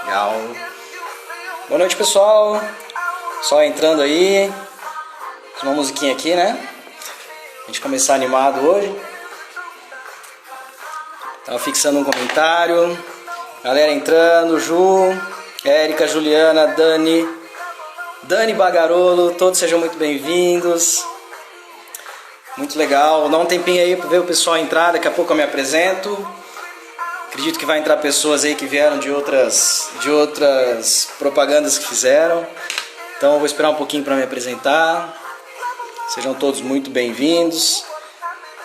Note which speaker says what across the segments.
Speaker 1: Legal. Boa noite, pessoal. Só entrando aí. Uma musiquinha aqui, né? A gente começar animado hoje. Tava fixando um comentário. Galera entrando, Ju, Érica, Juliana, Dani Bagarolo, todos sejam muito bem-vindos. Muito legal. Dá um tempinho aí para ver o pessoal entrar, daqui a pouco eu me apresento. Acredito que vai entrar pessoas aí que vieram de outras propagandas que fizeram. Então eu vou esperar um pouquinho para me apresentar. Sejam todos muito bem-vindos.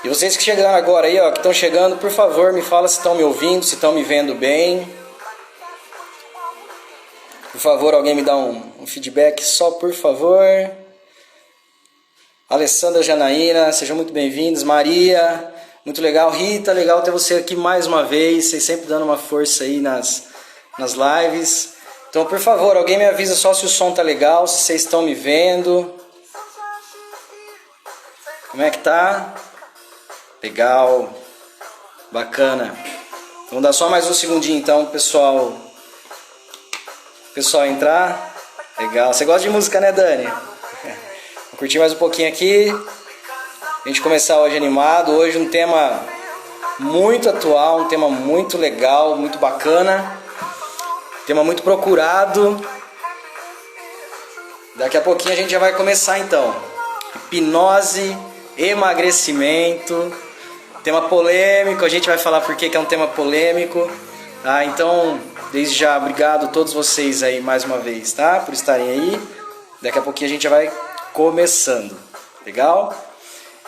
Speaker 1: E vocês que chegaram agora aí, ó, que estão chegando, por favor, me fala se estão me ouvindo, se estão me vendo bem. Por favor, alguém me dá um feedback só, por favor. Alessandra, Janaína, sejam muito bem-vindos. Maria, muito legal. Rita, legal ter você aqui mais uma vez. Vocês sempre dando uma força aí nas lives. Então, por favor, alguém me avisa só se o som tá legal, se vocês estão me vendo. Como é que tá? Legal. Bacana. Vamos dar só mais um segundinho então, pessoal entrar. Legal. Você gosta de música, né, Dani? Vou curtir mais um pouquinho aqui. A gente começar hoje animado. Hoje um tema muito atual, um tema muito legal, muito bacana. Tema muito procurado. Daqui a pouquinho a gente já vai começar então. Hipnose, emagrecimento. Tema polêmico, a gente vai falar por que é um tema polêmico. Tá? Então, desde já, obrigado a todos vocês aí mais uma vez, tá? Por estarem aí. Daqui a pouquinho a gente já vai começando. Legal?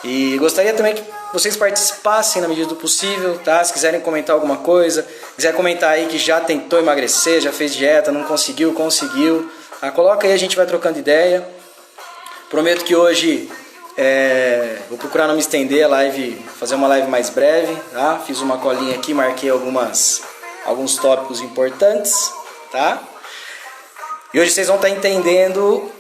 Speaker 1: E gostaria também que vocês participassem na medida do possível, tá? Se quiserem comentar alguma coisa, quiser comentar aí que já tentou emagrecer, já fez dieta, não conseguiu, tá? Coloca aí, a gente vai trocando ideia. Prometo que hoje vou procurar não me estender a live, fazer uma live mais breve, tá? Fiz uma colinha aqui, marquei alguns tópicos importantes, tá? E hoje vocês vão estar entendendo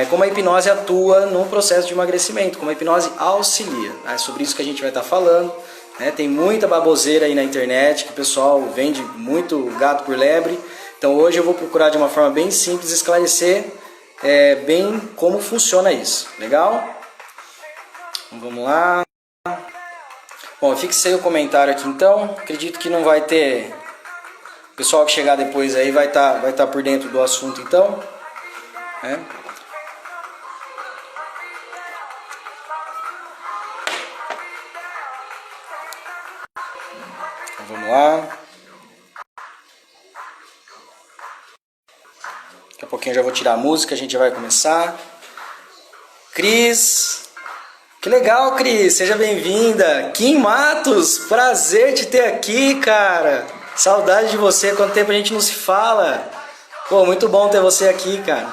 Speaker 1: como a hipnose atua no processo de emagrecimento, como a hipnose auxilia. Tá? É sobre isso que a gente vai estar falando. Né? Tem muita baboseira aí na internet, que o pessoal vende muito gato por lebre. Então hoje eu vou procurar de uma forma bem simples esclarecer bem como funciona isso. Legal? Então, vamos lá. Bom, eu fixei o comentário aqui então. Acredito que não vai ter... O pessoal que chegar depois aí vai tá por dentro do assunto então. Então vamos lá. Daqui a pouquinho eu já vou tirar a música, a gente já vai começar. Cris, que legal, Cris, seja bem-vinda. Kim Matos, prazer te ter aqui, cara. Saudade de você, quanto tempo a gente não se fala. Pô, muito bom ter você aqui, cara.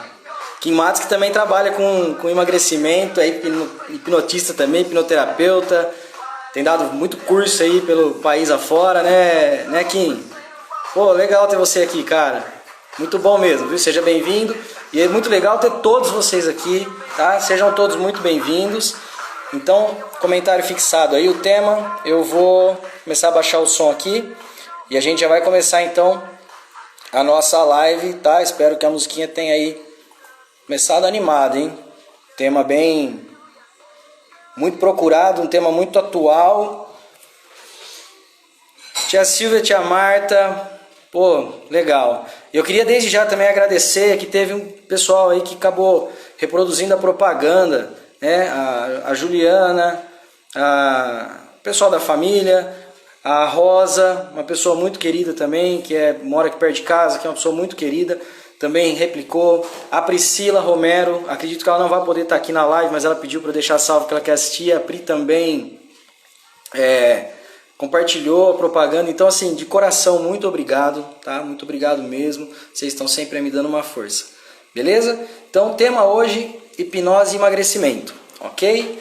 Speaker 1: Kim Matos, que também trabalha com emagrecimento, é hipnotista também, hipnoterapeuta. Tem dado muito curso aí pelo país afora, né, Kim? Pô, legal ter você aqui, cara. Muito bom mesmo, viu? Seja bem-vindo. E é muito legal ter todos vocês aqui, tá? Sejam todos muito bem-vindos. Então, comentário fixado aí, o tema. Eu vou começar a baixar o som aqui. E a gente já vai começar então a nossa live, tá? Espero que a musiquinha tenha aí começado animado, hein? Tema bem... muito procurado, um tema muito atual. Tia Silvia, tia Marta, pô, legal. Eu queria desde já também agradecer que teve um pessoal aí que acabou reproduzindo a propaganda, né? A Juliana, o pessoal da família, a Rosa, uma pessoa muito querida também, que mora aqui perto de casa, que é uma pessoa muito querida, também replicou. A Priscila Romero, acredito que ela não vai poder estar aqui na live, mas ela pediu para deixar salvo que ela quer assistir. A Pri também compartilhou a propaganda. Então, assim, de coração, muito obrigado, tá? Muito obrigado mesmo. Vocês estão sempre me dando uma força. Beleza? Então, o tema hoje, hipnose e emagrecimento, ok?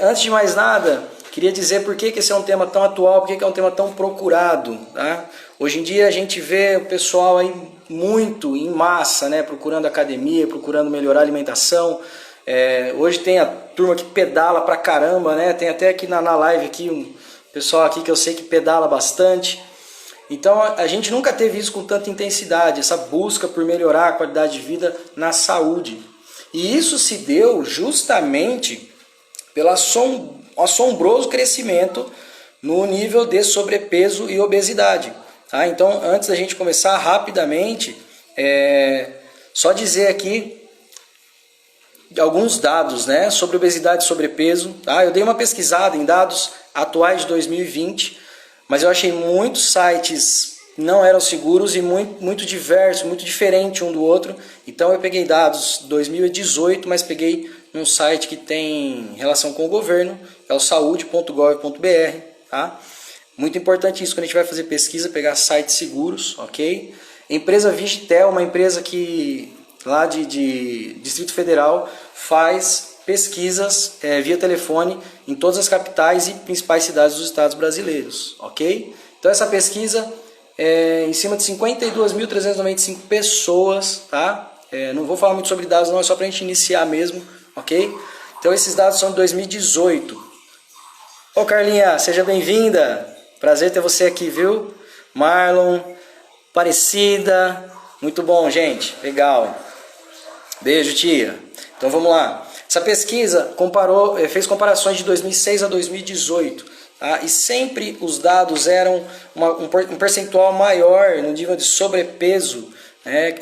Speaker 1: Antes de mais nada, queria dizer por que esse é um tema tão atual, por que é um tema tão procurado. Tá? Hoje em dia a gente vê o pessoal aí muito em massa, né, procurando academia, procurando melhorar a alimentação. Hoje tem a turma que pedala pra caramba, né? Tem até aqui na live aqui um pessoal aqui que eu sei que pedala bastante. Então a gente nunca teve isso com tanta intensidade, essa busca por melhorar a qualidade de vida na saúde. E isso se deu justamente pelo assombroso crescimento no nível de sobrepeso e obesidade. Tá? Então, antes da gente começar rapidamente, só dizer aqui alguns dados, né, sobre obesidade e sobrepeso. Tá? Eu dei uma pesquisada em dados atuais de 2020, mas eu achei muitos sites não eram seguros e muito diversos, muito diferente um do outro. Então eu peguei dados 2018, mas peguei num site que tem relação com o governo, é o saude.gov.br, tá? Muito importante isso quando a gente vai fazer pesquisa, pegar sites seguros, ok? Empresa Vigitel, uma empresa que lá de Distrito Federal faz pesquisas via telefone em todas as capitais e principais cidades dos estados brasileiros, ok? Então essa pesquisa em cima de 52.395 pessoas, tá? Não vou falar muito sobre dados não, é só para a gente iniciar mesmo, ok? Então esses dados são de 2018. Ô Carlinha, seja bem-vinda, prazer ter você aqui, viu? Marlon, Aparecida, muito bom, gente, legal. Beijo, tia. Então vamos lá. Essa pesquisa fez comparações de 2006 a 2018. Tá? E sempre os dados eram um percentual maior no nível de sobrepeso. Né?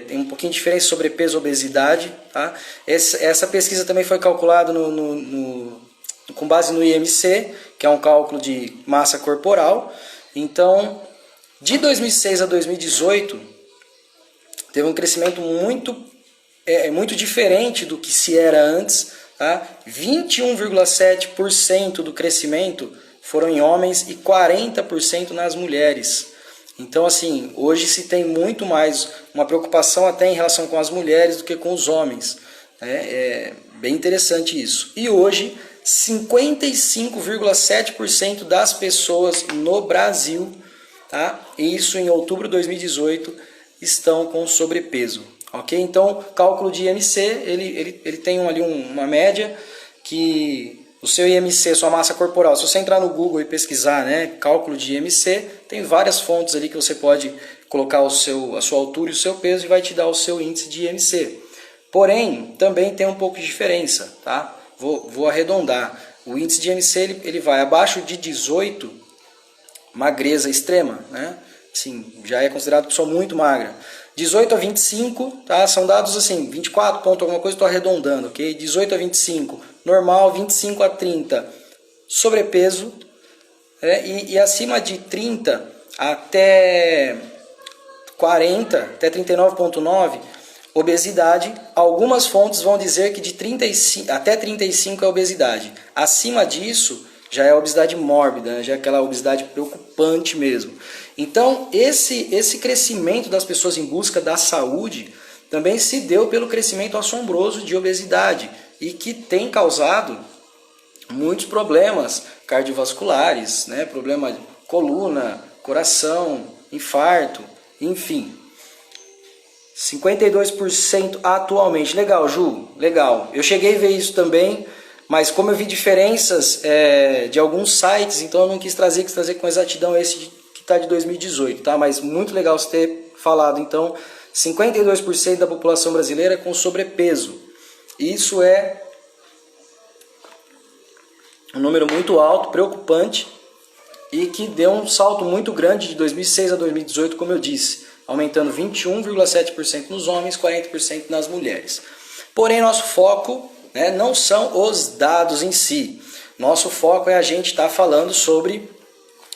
Speaker 1: Tem um pouquinho de diferença sobrepeso e obesidade. Tá? Essa pesquisa também foi calculada com base no IMC, que é um cálculo de massa corporal. Então, de 2006 a 2018, teve um crescimento muito diferente do que se era antes. Tá? 21,7% do crescimento foram em homens e 40% nas mulheres. Então, assim, hoje se tem muito mais uma preocupação até em relação com as mulheres do que com os homens. É bem interessante isso. E hoje, 55,7% das pessoas no Brasil, tá? E isso em outubro de 2018, estão com sobrepeso. Ok? Então, cálculo de IMC, ele tem ali uma média que o seu IMC, sua massa corporal, se você entrar no Google e pesquisar, né, cálculo de IMC, tem várias fontes ali que você pode colocar a sua altura e o seu peso e vai te dar o seu índice de IMC. Porém, também tem um pouco de diferença, tá? Vou arredondar. O índice de IMC ele vai abaixo de 18, magreza extrema, né? Assim, já é considerado pessoa muito magra. 18 a 25, tá? São dados assim, 24 ponto alguma coisa, estou arredondando, ok? 18 a 25, normal, 25 a 30, sobrepeso, e acima de 30 até 40, até 39,9, obesidade. Algumas fontes vão dizer que de 35, até 35 é obesidade. Acima disso, já é obesidade mórbida, né? Já é aquela obesidade preocupante mesmo. Então, esse crescimento das pessoas em busca da saúde também se deu pelo crescimento assombroso de obesidade e que tem causado muitos problemas cardiovasculares, né? Problema de coluna, coração, infarto, enfim. 52% atualmente. Legal, Ju, legal. Eu cheguei a ver isso também, mas como eu vi diferenças de alguns sites, então eu não quis trazer com exatidão esse que está de 2018, tá? Mas muito legal você ter falado. Então, 52% da população brasileira com sobrepeso. Isso é um número muito alto, preocupante, e que deu um salto muito grande de 2006 a 2018, como eu disse, aumentando 21,7% nos homens, 40% nas mulheres. Porém, nosso foco, né, não são os dados em si. Nosso foco é a gente estar falando sobre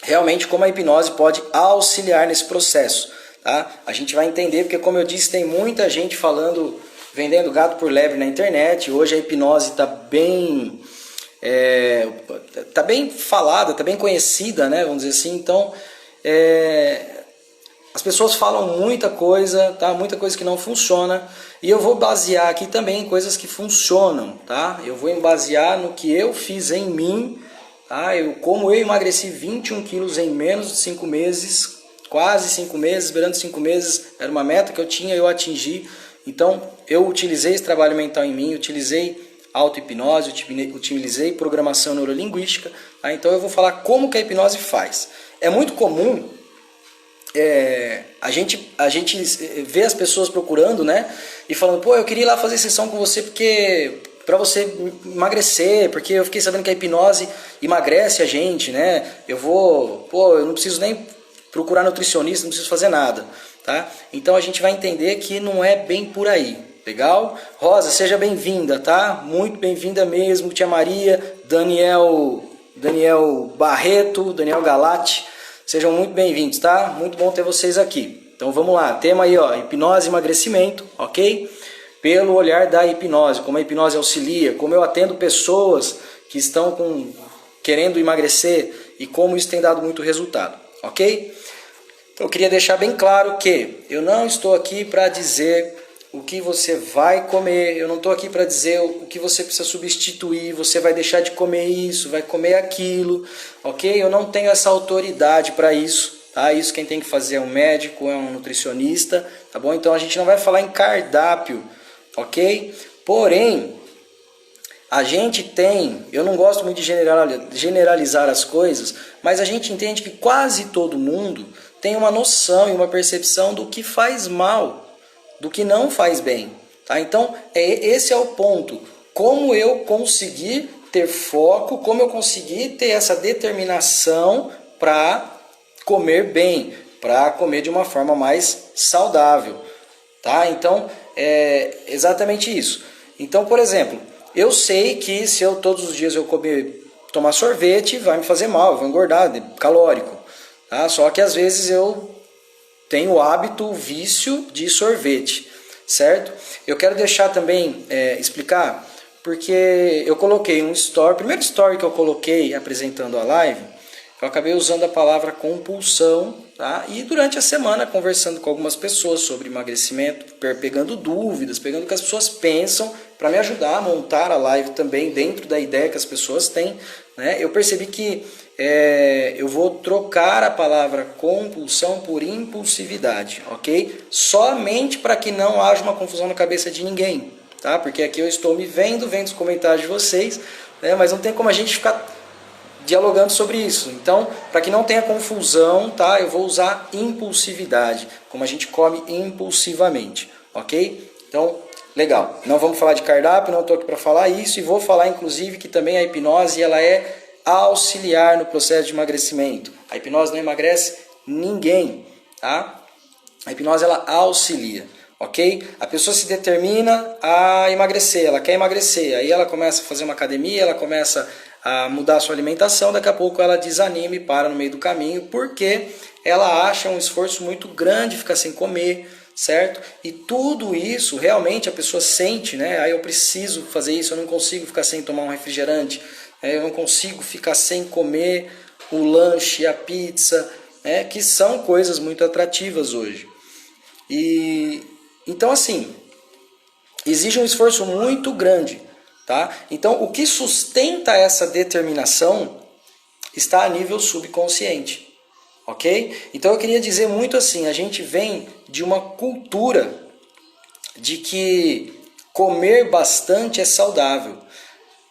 Speaker 1: realmente como a hipnose pode auxiliar nesse processo. Tá? A gente vai entender, porque como eu disse, tem muita gente falando, vendendo gato por lebre na internet. Hoje a hipnose está bem falada, está bem conhecida, né, vamos dizer assim. Então, as pessoas falam muita coisa, tá? Muita coisa que não funciona. E eu vou basear aqui também em coisas que funcionam, tá? Eu vou basear no que eu fiz em mim, Como eu emagreci 21 quilos em menos de 5 meses, quase 5 meses, beirando 5 meses, era uma meta que eu tinha, eu atingi. Então, eu utilizei esse trabalho mental em mim, utilizei auto-hipnose, utilizei programação neurolinguística. Então, eu vou falar como que a hipnose faz. É muito comum a gente vê as pessoas procurando, né? E falando, pô, eu queria ir lá fazer sessão com você para você emagrecer, porque eu fiquei sabendo que a hipnose emagrece a gente, né? Eu não preciso nem procurar nutricionista, não preciso fazer nada, tá? Então a gente vai entender que não é bem por aí, legal? Rosa, seja bem-vinda, tá? Muito bem-vinda mesmo, tia Maria, Daniel Barreto, Daniel Galati, sejam muito bem-vindos, tá? Muito bom ter vocês aqui. Então vamos lá, tema aí, ó, hipnose e emagrecimento, ok? Pelo olhar da hipnose, como a hipnose auxilia, como eu atendo pessoas que estão querendo emagrecer e como isso tem dado muito resultado, ok? Então eu queria deixar bem claro que eu não estou aqui para dizer o que você vai comer, eu não estou aqui para dizer o que você precisa substituir, você vai deixar de comer isso, vai comer aquilo, ok? Eu não tenho essa autoridade para isso, tá? Isso quem tem que fazer é um médico, é um nutricionista, tá bom? Então a gente não vai falar em cardápio, ok? Porém, a gente tem, eu não gosto muito de generalizar as coisas, mas a gente entende que quase todo mundo tem uma noção e uma percepção do que faz mal, do que não faz bem, tá? Então, esse é o ponto. Como eu conseguir ter foco, como eu conseguir ter essa determinação para comer bem, para comer de uma forma mais saudável, tá? Então, é exatamente isso. Então, por exemplo, eu sei que se eu todos os dias eu tomar sorvete, vai me fazer mal, eu vou engordar, calórico, tá? Só que às vezes eu tenho o hábito, o vício de sorvete, certo? Eu quero deixar também, explicar, porque eu coloquei um story, o primeiro story que eu coloquei apresentando a live, eu acabei usando a palavra compulsão, tá? E durante a semana, conversando com algumas pessoas sobre emagrecimento, pegando dúvidas, pegando o que as pessoas pensam, para me ajudar a montar a live também dentro da ideia que as pessoas têm, né? Eu percebi que eu vou trocar a palavra compulsão por impulsividade, ok? Somente para que não haja uma confusão na cabeça de ninguém, tá? Porque aqui eu estou me vendo os comentários de vocês, né? Mas não tem como a gente ficar dialogando sobre isso. Então, para que não tenha confusão, tá? Eu vou usar impulsividade, como a gente come impulsivamente, ok? Então, legal. Não vamos falar de cardápio, não estou aqui para falar isso, e vou falar inclusive que também a hipnose ela é auxiliar no processo de emagrecimento. A hipnose não emagrece ninguém, tá? A hipnose ela auxilia, ok? A pessoa se determina a emagrecer, ela quer emagrecer, aí ela começa a fazer uma academia, ela começa a mudar a sua alimentação, daqui a pouco ela desanima e para no meio do caminho, porque ela acha um esforço muito grande ficar sem comer, certo? E tudo isso realmente a pessoa sente, né? Aí eu preciso fazer isso, eu não consigo ficar sem tomar um refrigerante, eu não consigo ficar sem comer o lanche, a pizza, que são coisas muito atrativas hoje. E então assim, exige um esforço muito grande, tá? Então o que sustenta essa determinação está a nível subconsciente, ok? Então eu queria dizer muito assim, a gente vem de uma cultura de que comer bastante é saudável.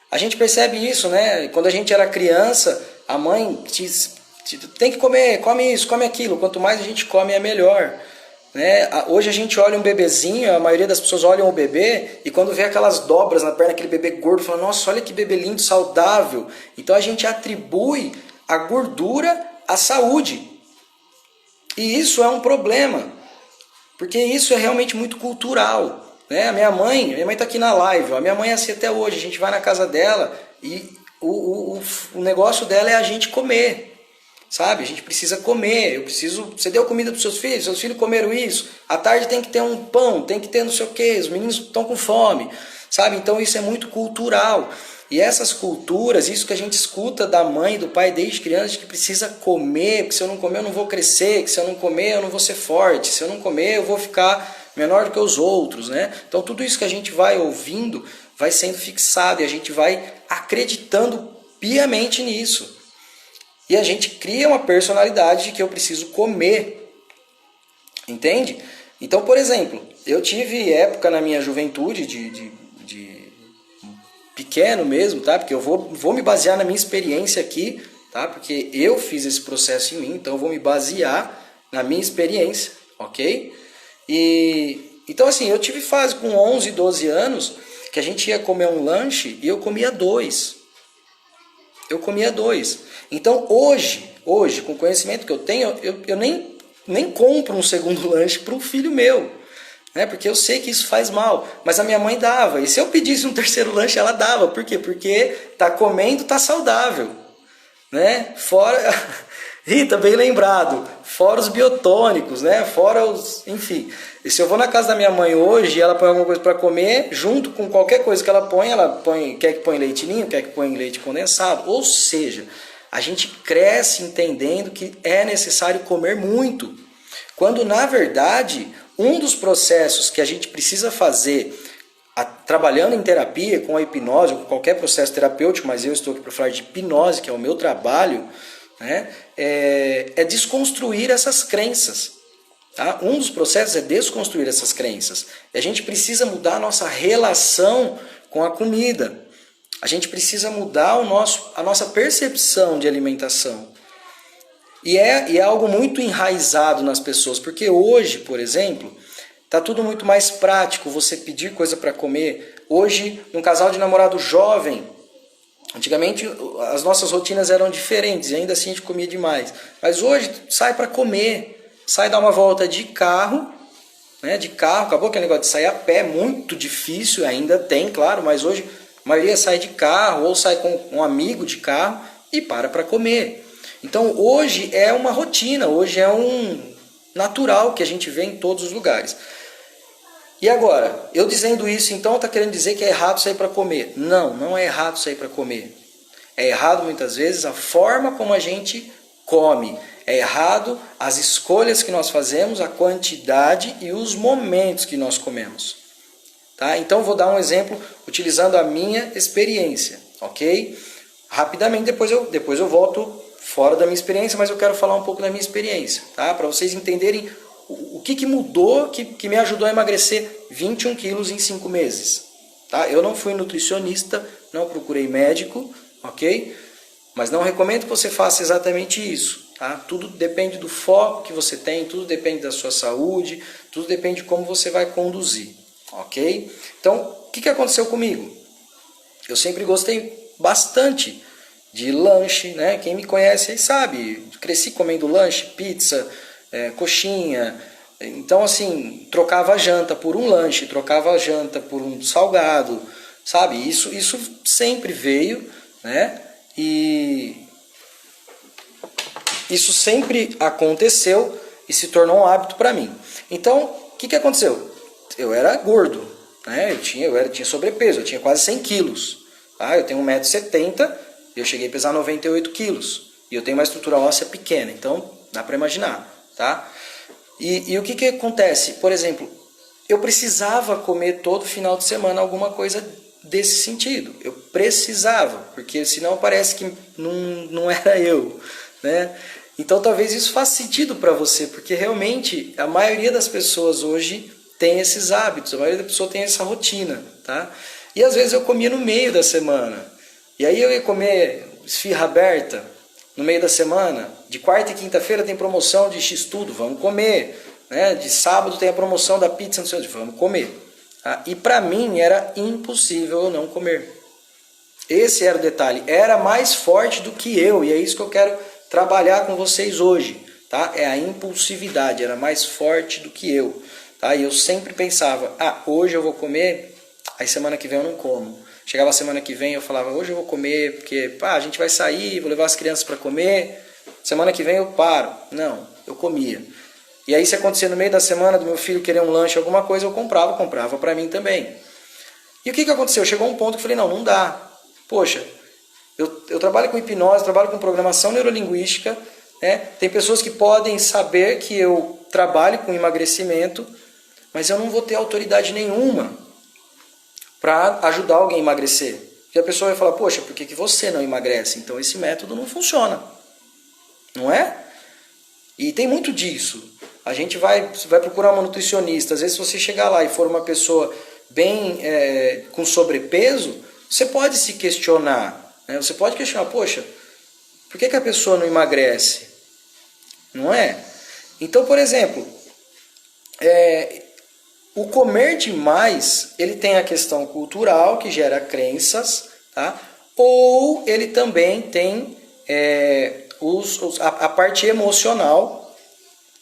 Speaker 1: A gente percebe isso, né? Quando a gente era criança, a mãe tem que comer, come isso, come aquilo. Quanto mais a gente come, é melhor, né? Hoje a gente olha um bebezinho, a maioria das pessoas olham o bebê e quando vê aquelas dobras na perna, aquele bebê gordo, fala, nossa, olha que bebê lindo, saudável. Então a gente atribui a gordura à saúde. E isso é um problema, porque isso é realmente muito cultural. A minha mãe está aqui na live, a minha mãe é assim até hoje, a gente vai na casa dela e o negócio dela é a gente comer, sabe? A gente precisa comer, você deu comida para os seus filhos comeram isso, à tarde tem que ter um pão, tem que ter não sei o que, os meninos estão com fome, sabe? Então isso é muito cultural. E essas culturas, isso que a gente escuta da mãe e do pai desde criança, que precisa comer, porque se eu não comer eu não vou crescer, que se eu não comer eu não vou ser forte, se eu não comer eu vou ficar menor do que os outros, né? Então tudo isso que a gente vai ouvindo vai sendo fixado e a gente vai acreditando piamente nisso. E a gente cria uma personalidade de que eu preciso comer. Entende? Então, por exemplo, eu tive época na minha juventude de pequeno mesmo, tá? Porque eu vou me basear na minha experiência aqui, tá? Porque eu fiz esse processo em mim, então eu vou me basear na minha experiência, ok? Então assim, eu tive fase com 11, 12 anos que a gente ia comer um lanche e eu comia dois. Então hoje, com o conhecimento que eu tenho, eu nem compro um segundo lanche para um filho meu, né? Porque eu sei que isso faz mal. Mas a minha mãe dava. E se eu pedisse um terceiro lanche, ela dava. Por quê? Porque tá comendo, tá saudável, né? Fora... Rita, bem lembrado. Fora os biotônicos, né? Fora os... Enfim. E se eu vou na casa da minha mãe hoje e ela põe alguma coisa para comer, junto com qualquer coisa que ela põe, quer que põe leite ninho, quer que põe leite condensado. Ou seja, a gente cresce entendendo que é necessário comer muito. Quando, na verdade, um dos processos que a gente precisa fazer trabalhando em terapia, com a hipnose, ou com qualquer processo terapêutico, mas eu estou aqui para falar de hipnose, que é o meu trabalho, né, é desconstruir essas crenças. Tá? Um dos processos é desconstruir essas crenças. E a gente precisa mudar a nossa relação com a comida. A gente precisa mudar a nossa percepção de alimentação. E é algo muito enraizado nas pessoas, porque hoje, por exemplo, está tudo muito mais prático, você pedir coisa para comer. Hoje, num casal de namorado jovem, antigamente as nossas rotinas eram diferentes, e ainda assim a gente comia demais. Mas hoje, sai para comer, sai dar uma volta de carro, né? De carro, acabou aquele negócio de sair a pé, muito difícil, ainda tem, claro, mas hoje a maioria sai de carro, ou sai com um amigo de carro e para comer. Então hoje é uma rotina, hoje é um natural que a gente vê em todos os lugares. E agora, eu dizendo isso, então está querendo dizer que é errado sair para comer? Não, não é errado sair para comer. É errado muitas vezes a forma como a gente come. É errado as escolhas que nós fazemos, a quantidade e os momentos que nós comemos. Tá? Então vou dar um exemplo utilizando a minha experiência, ok? Rapidamente, depois eu volto fora da minha experiência, mas eu quero falar um pouco da minha experiência, tá? Para vocês entenderem o que mudou, que me ajudou a emagrecer 21 quilos em 5 meses. Tá? Eu não fui nutricionista, não procurei médico, ok? Mas não recomendo que você faça exatamente isso. Tá? Tudo depende do foco que você tem, tudo depende da sua saúde, tudo depende de como você vai conduzir, ok? Então, o que aconteceu comigo? Eu sempre gostei bastante de lanche, né? Quem me conhece aí sabe, cresci comendo lanche, pizza, coxinha. Então assim, trocava a janta por um lanche, trocava a janta por um salgado, sabe? Isso sempre veio, né? E isso sempre aconteceu e se tornou um hábito para mim. Então, o que aconteceu? Eu era gordo, né? Eu tinha sobrepeso, eu tinha quase 100 quilos. Tá? Eu tenho 1,70 m, eu cheguei a pesar 98 quilos. E eu tenho uma estrutura óssea pequena, então dá para imaginar. Tá? E o que acontece? Por exemplo, eu precisava comer todo final de semana alguma coisa desse sentido. Eu precisava, porque senão parece que não era eu. Né? Então talvez isso faça sentido para você, porque realmente a maioria das pessoas hoje tem esses hábitos, a maioria das pessoas tem essa rotina. Tá? E às vezes eu comia no meio da semana. E aí eu ia comer esfirra aberta no meio da semana. De quarta e quinta-feira tem promoção de X-tudo, vamos comer. Né? De sábado tem a promoção da pizza, não sei onde, vamos comer. Tá? E para mim era impossível eu não comer. Esse era o detalhe. Era mais forte do que eu. E é isso que eu quero trabalhar com vocês hoje. Tá? É a impulsividade. Era mais forte do que eu. Tá? E eu sempre pensava, hoje eu vou comer, aí semana que vem eu não como. Chegava a semana que vem eu falava, hoje eu vou comer, porque a gente vai sair, vou levar as crianças para comer, semana que vem eu paro. Não, eu comia. E aí se acontecia no meio da semana do meu filho querer um lanche, alguma coisa, eu comprava para mim também. E o que aconteceu? Chegou um ponto que eu falei, não dá. Poxa, eu trabalho com hipnose, trabalho com programação neurolinguística, né? Tem pessoas que podem saber que eu trabalho com emagrecimento, mas eu não vou ter autoridade nenhuma para ajudar alguém a emagrecer. E a pessoa vai falar, poxa, por que você não emagrece? Então esse método não funciona, não é? E tem muito disso. A gente vai procurar uma nutricionista. Às vezes, se você chegar lá e for uma pessoa bem com sobrepeso, você pode se questionar. Né? Você pode questionar, poxa, por que a pessoa não emagrece? Não é? Então, por exemplo, o comer demais, ele tem a questão cultural, que gera crenças, tá? Ou ele também tem a parte emocional,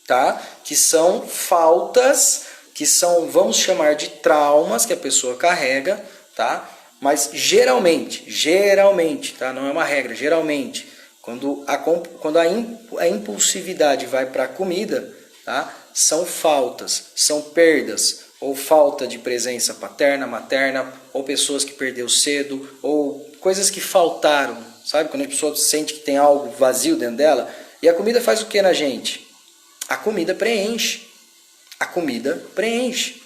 Speaker 1: tá? Que são faltas, que são, vamos chamar de traumas que a pessoa carrega, tá? Mas geralmente, tá? Não é uma regra, geralmente, quando a impulsividade vai para a comida, tá? São faltas, são perdas, ou falta de presença paterna, materna, ou pessoas que perdeu cedo, ou coisas que faltaram, sabe? Quando a pessoa sente que tem algo vazio dentro dela, e a comida faz o que na gente? A comida preenche. A comida preenche.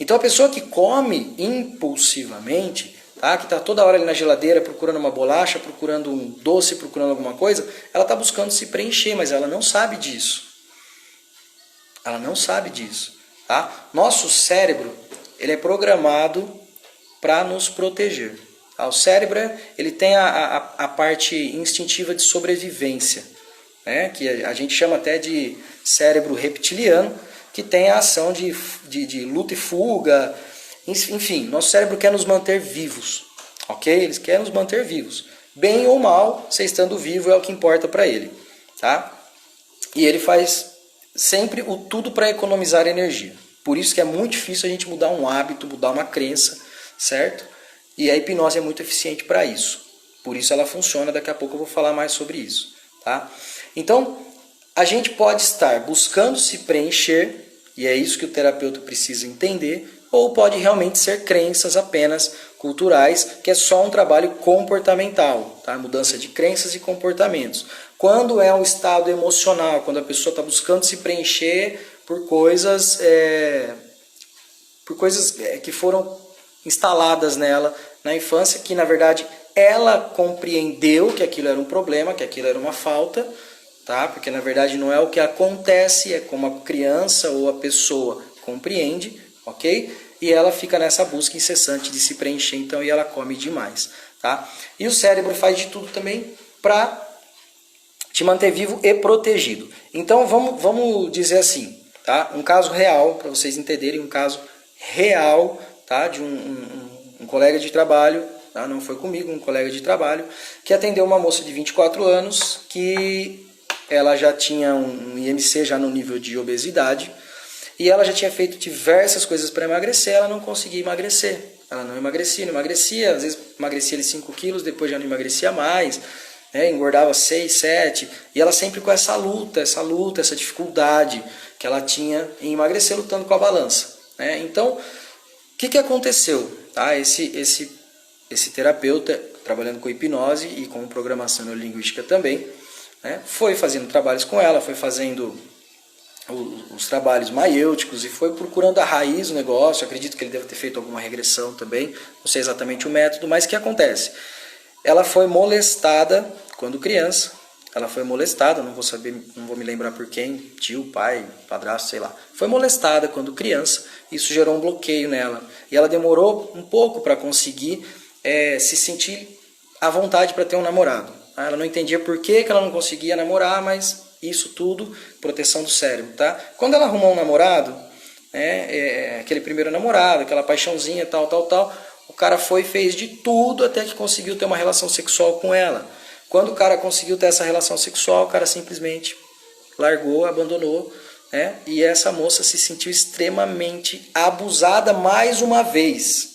Speaker 1: Então a pessoa que come impulsivamente, tá? Que está toda hora ali na geladeira procurando uma bolacha, procurando um doce, procurando alguma coisa, ela está buscando se preencher, mas ela não sabe disso. Ela não sabe disso. Tá? Nosso cérebro, ele é programado para nos proteger. Tá? O cérebro, ele tem a parte instintiva de sobrevivência, né? Que a gente chama até de cérebro reptiliano, que tem a ação de luta e fuga. Enfim, nosso cérebro quer nos manter vivos, ok? Ele quer nos manter vivos. Bem ou mal, você estando vivo é o que importa para ele, tá? E ele faz sempre o tudo para economizar energia. Por isso que é muito difícil a gente mudar um hábito, mudar uma crença, certo? E a hipnose é muito eficiente para isso. Por isso ela funciona, daqui a pouco eu vou falar mais sobre isso, tá? Então, a gente pode estar buscando se preencher, e é isso que o terapeuta precisa entender, ou pode realmente ser crenças apenas culturais, que é só um trabalho comportamental, tá? Mudança de crenças e comportamentos. Quando é um estado emocional, quando a pessoa está buscando se preencher por coisas que foram instaladas nela na infância, que na verdade ela compreendeu que aquilo era um problema, que aquilo era uma falta, tá? Porque na verdade não é o que acontece, é como a criança ou a pessoa compreende, ok? E ela fica nessa busca incessante de se preencher, então, e ela come demais, tá? E o cérebro faz de tudo também para te manter vivo e protegido. Então vamos dizer assim, tá? Um caso real, para vocês entenderem, um caso real, tá? De um colega de trabalho, tá? Não foi comigo, um colega de trabalho, que atendeu uma moça de 24 anos, que ela já tinha um IMC já no nível de obesidade, e ela já tinha feito diversas coisas para emagrecer, ela não conseguia emagrecer. Ela não emagrecia, às vezes emagrecia ali 5 quilos, depois já não emagrecia mais, né? Engordava 6, 7, e ela sempre com essa luta, essa dificuldade que ela tinha em emagrecer, lutando com a balança, né? Então, o que aconteceu? Tá? Esse terapeuta, trabalhando com hipnose e com programação neurolinguística também, né? Foi fazendo trabalhos com ela, foi fazendo os trabalhos maiêuticos e foi procurando a raiz do negócio. Acredito que ele deve ter feito alguma regressão também, não sei exatamente o método, mas o que acontece? Ela foi molestada quando criança, ela foi molestada, não vou me lembrar por quem, tio, pai, padrasto, sei lá. Foi molestada quando criança, isso gerou um bloqueio nela. E ela demorou um pouco para conseguir se sentir à vontade para ter um namorado. Ela não entendia por que ela não conseguia namorar, mas isso tudo, proteção do cérebro, tá? Quando ela arrumou um namorado, aquele primeiro namorado, aquela paixãozinha, tal, o cara foi e fez de tudo até que conseguiu ter uma relação sexual com ela. Quando o cara conseguiu ter essa relação sexual, o cara simplesmente largou, abandonou, né? E essa moça se sentiu extremamente abusada mais uma vez.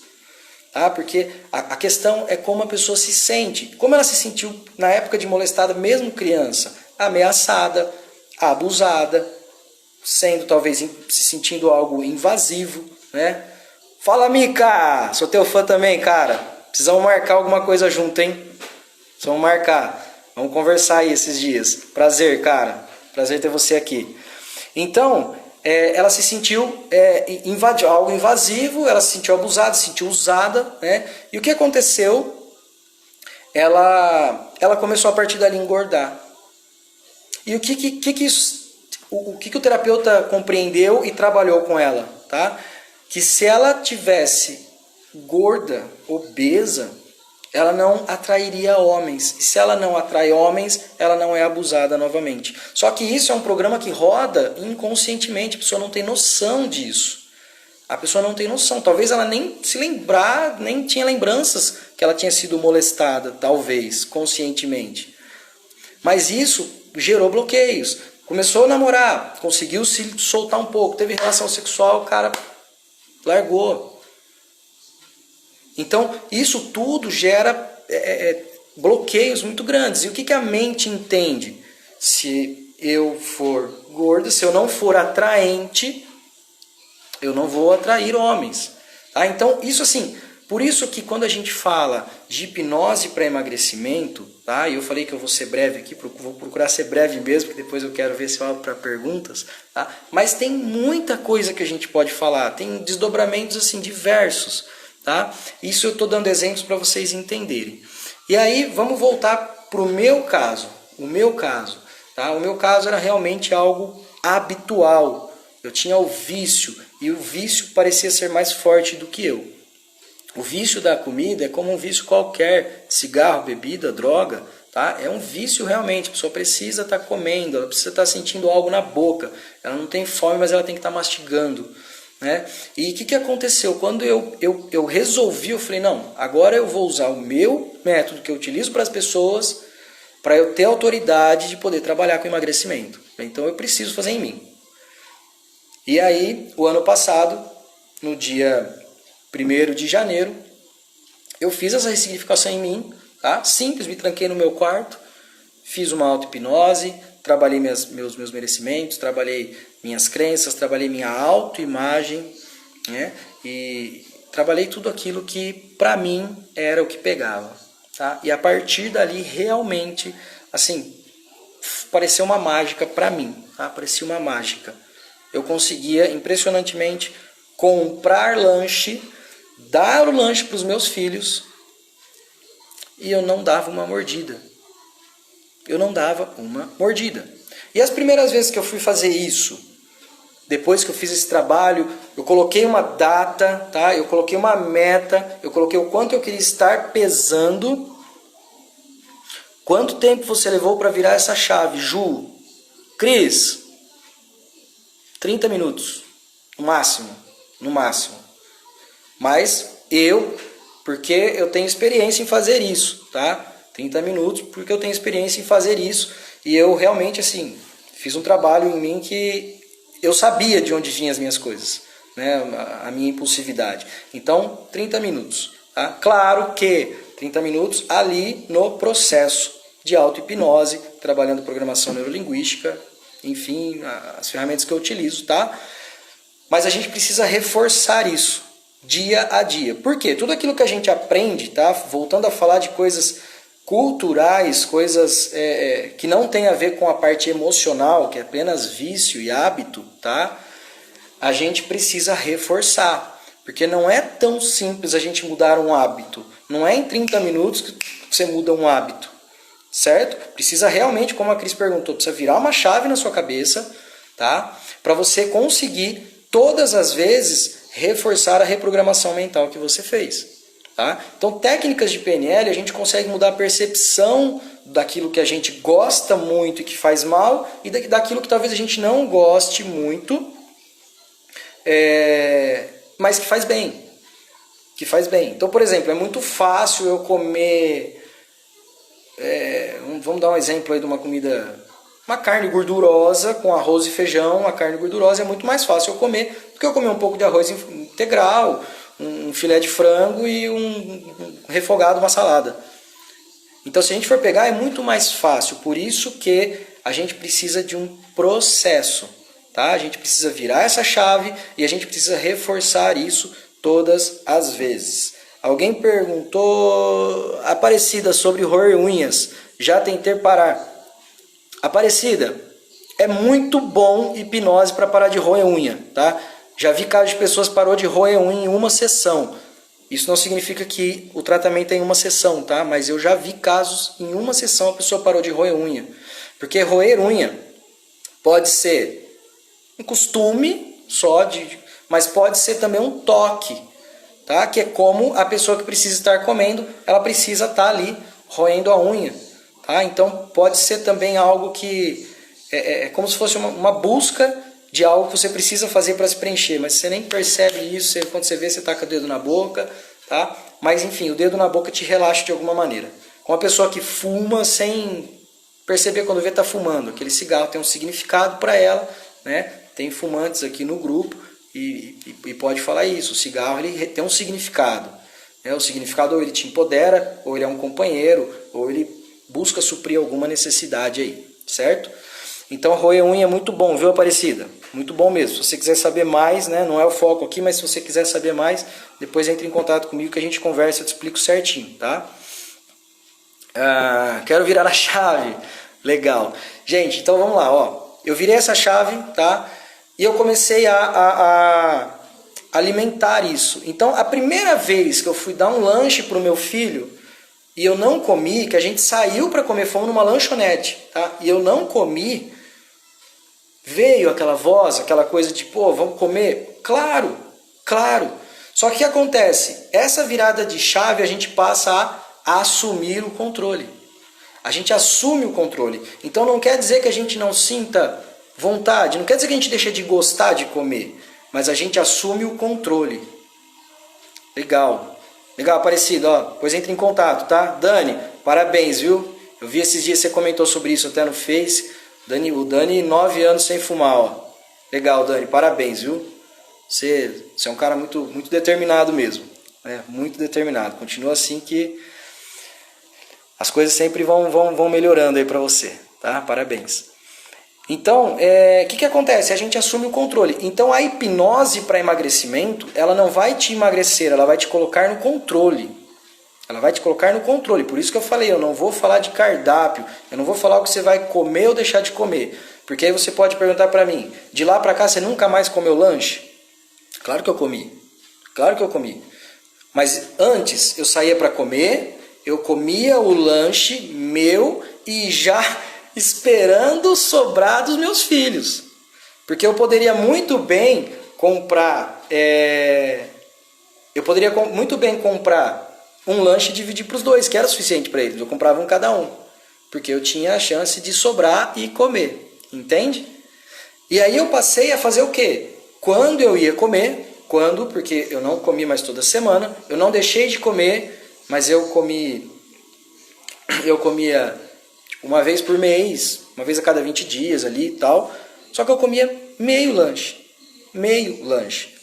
Speaker 1: Tá? Porque a questão é como a pessoa se sente. Como ela se sentiu na época de molestada, mesmo criança, ameaçada, abusada, sendo talvez se sentindo algo invasivo, né? Fala, Mica! Sou teu fã também, cara. Precisamos marcar alguma coisa junto, hein? Precisamos marcar. Vamos conversar aí esses dias. Prazer, cara. Prazer ter você aqui. Então, ela se sentiu algo invasivo, ela se sentiu abusada, se sentiu usada, né? E o que aconteceu? ela começou a partir dali engordar. E o que o terapeuta compreendeu e trabalhou com ela, tá? Que se ela tivesse gorda, obesa, ela não atrairia homens. E se ela não atrai homens, ela não é abusada novamente. Só que isso é um programa que roda inconscientemente, a pessoa não tem noção disso. A pessoa não tem noção. Talvez ela nem se lembrar, nem tinha lembranças que ela tinha sido molestada, talvez, conscientemente. Mas isso gerou bloqueios. Começou a namorar, conseguiu se soltar um pouco, teve relação sexual, o cara largou. Então, isso tudo gera bloqueios muito grandes. E o que a mente entende? Se eu for gordo, se eu não for atraente, eu não vou atrair homens. Tá? Então, isso assim, por isso que quando a gente fala de hipnose para emagrecimento, tá? E eu falei que eu vou ser breve aqui, vou procurar ser breve mesmo, porque depois eu quero ver se eu abro para perguntas, tá? Mas tem muita coisa que a gente pode falar, tem desdobramentos assim diversos, tá? Isso eu estou dando exemplos para vocês entenderem. E aí, vamos voltar para o meu caso. Tá? O meu caso era realmente algo habitual. Eu tinha o vício, e o vício parecia ser mais forte do que eu. O vício da comida é como um vício qualquer, cigarro, bebida, droga, tá? É um vício realmente, a pessoa precisa estar comendo, ela precisa estar sentindo algo na boca, ela não tem fome, mas ela tem que estar mastigando, né? E o que aconteceu? Quando eu resolvi, eu falei, não, agora eu vou usar o meu método que eu utilizo para as pessoas, para eu ter autoridade de poder trabalhar com emagrecimento. Então eu preciso fazer em mim. E aí, o ano passado, no dia 1º de janeiro, eu fiz essa ressignificação em mim, tá? Simples, me tranquei no meu quarto, fiz uma auto-hipnose, trabalhei meus merecimentos, trabalhei minhas crenças, trabalhei minha autoimagem, né? E trabalhei tudo aquilo que para mim era o que pegava, tá? E a partir dali realmente, assim, pareceu uma mágica para mim, tá? Parecia uma mágica. Eu conseguia impressionantemente comprar lanche, dar o lanche para os meus filhos e eu não dava uma mordida. Eu não dava uma mordida. E as primeiras vezes que eu fui fazer isso, depois que eu fiz esse trabalho, eu coloquei uma data, tá? Eu coloquei uma meta, eu coloquei o quanto eu queria estar pesando. Quanto tempo você levou para virar essa chave, Ju? Cris? 30 minutos, no máximo. Mas porque eu tenho experiência em fazer isso, tá? 30 minutos, porque eu tenho experiência em fazer isso. E eu realmente, assim, fiz um trabalho em mim que eu sabia de onde vinham as minhas coisas, né? A minha impulsividade. Então, 30 minutos, tá? Claro que 30 minutos ali no processo de auto-hipnose, trabalhando programação neurolinguística, enfim, as ferramentas que eu utilizo, tá? Mas a gente precisa reforçar isso dia a dia. Por quê? Tudo aquilo que a gente aprende, tá? Voltando a falar de coisas culturais, coisas que não tem a ver com a parte emocional, que é apenas vício e hábito, tá? A gente precisa reforçar. Porque não é tão simples a gente mudar um hábito. Não é em 30 minutos que você muda um hábito. Certo? Precisa realmente, como a Cris perguntou, precisa virar uma chave na sua cabeça, tá? Para você conseguir, todas as vezes, reforçar a reprogramação mental que você fez. Tá? Então, técnicas de PNL, a gente consegue mudar a percepção daquilo que a gente gosta muito e que faz mal, e daquilo que talvez a gente não goste muito, mas que faz bem. Então, por exemplo, é muito fácil eu comer... vamos dar um exemplo aí de uma comida, uma carne gordurosa com arroz e feijão. A carne gordurosa é muito mais fácil eu comer do que eu comer um pouco de arroz integral, um filé de frango e um refogado, uma salada. Então, se a gente for pegar, é muito mais fácil. Por isso que a gente precisa de um processo, tá? A gente precisa virar essa chave e a gente precisa reforçar isso todas as vezes. Alguém perguntou, Aparecida, sobre roer unhas. Já tentei parar. Aparecida, é muito bom hipnose para parar de roer unha, tá? Já vi casos de pessoas que parou de roer unha em uma sessão. Isso não significa que o tratamento é em uma sessão, tá? Mas eu já vi casos em uma sessão a pessoa parou de roer unha. Porque roer unha pode ser um costume só, mas pode ser também um toque, tá? Que é como a pessoa que precisa estar comendo, ela precisa estar ali roendo a unha, tá? Então pode ser também algo que é como se fosse uma busca de algo que você precisa fazer para se preencher, mas você nem percebe isso, quando você vê, você taca o dedo na boca, tá? Mas enfim, o dedo na boca te relaxa de alguma maneira. Com uma pessoa que fuma sem perceber quando vê tá fumando, aquele cigarro tem um significado para ela, né? Tem fumantes aqui no grupo e pode falar isso, o cigarro ele tem um significado, né? O significado ou ele te empodera, ou ele é um companheiro, ou ele busca suprir alguma necessidade aí, certo? Então roer unha é muito bom, viu, Aparecida? Muito bom mesmo. Se você quiser saber mais, né, não é o foco aqui, mas se você quiser saber mais, depois entre em contato comigo que a gente conversa, eu te explico certinho, tá? Quero virar a chave. Legal. Gente, então vamos lá, ó. Eu virei essa chave, tá? E eu comecei a alimentar isso. Então, a primeira vez que eu fui dar um lanche pro meu filho, e eu não comi, que a gente saiu para comer, fomos numa lanchonete, tá? E eu não comi, veio aquela voz, aquela coisa de, pô, vamos comer? Claro, claro. Só que o que acontece? Essa virada de chave a gente passa a assumir o controle. A gente assume o controle. Então não quer dizer que a gente não sinta vontade, não quer dizer que a gente deixa de gostar de comer, mas a gente assume o controle. Legal. Legal, Aparecido, ó, depois entre em contato, tá? Dani, parabéns, viu? Eu vi esses dias, você comentou sobre isso até no Face. O Dani, 9 anos sem fumar, ó. Legal, Dani, parabéns, viu? Você é um cara muito, muito determinado mesmo. Né? Muito determinado. Continua assim que as coisas sempre vão melhorando aí pra você, tá? Parabéns. Então, o que acontece? A gente assume o controle. Então, a hipnose para emagrecimento, ela não vai te emagrecer, ela vai te colocar no controle. Ela vai te colocar no controle. Por isso que eu falei, eu não vou falar de cardápio, eu não vou falar o que você vai comer ou deixar de comer. Porque aí você pode perguntar para mim, de lá para cá você nunca mais comeu lanche? Claro que eu comi. Claro que eu comi. Mas antes eu saía para comer, eu comia o lanche meu e já esperando sobrar dos meus filhos. Porque eu poderia muito bem comprar um lanche e dividir para os dois, que era suficiente para eles. Eu comprava um cada um, porque eu tinha a chance de sobrar e comer, entende? E aí eu passei a fazer o quê? Quando eu ia comer, porque eu não comi mais toda semana, eu não deixei de comer, mas eu comia uma vez por mês, uma vez a cada 20 dias ali e tal, só que eu comia meio lanche.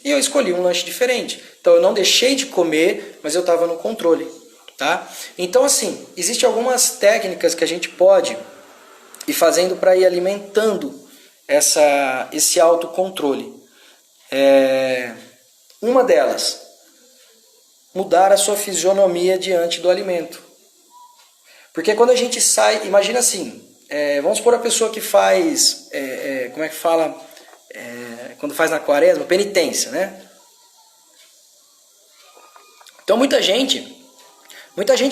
Speaker 1: E eu escolhi um lanche diferente. Então eu não deixei de comer, mas eu estava no controle, tá? Então assim, existem algumas técnicas que a gente pode ir fazendo para ir alimentando esse autocontrole. Uma delas, mudar a sua fisionomia diante do alimento. Porque quando a gente sai, imagina assim, vamos supor a pessoa que faz, como é que fala, quando faz na quaresma, penitência, né? Então muita gente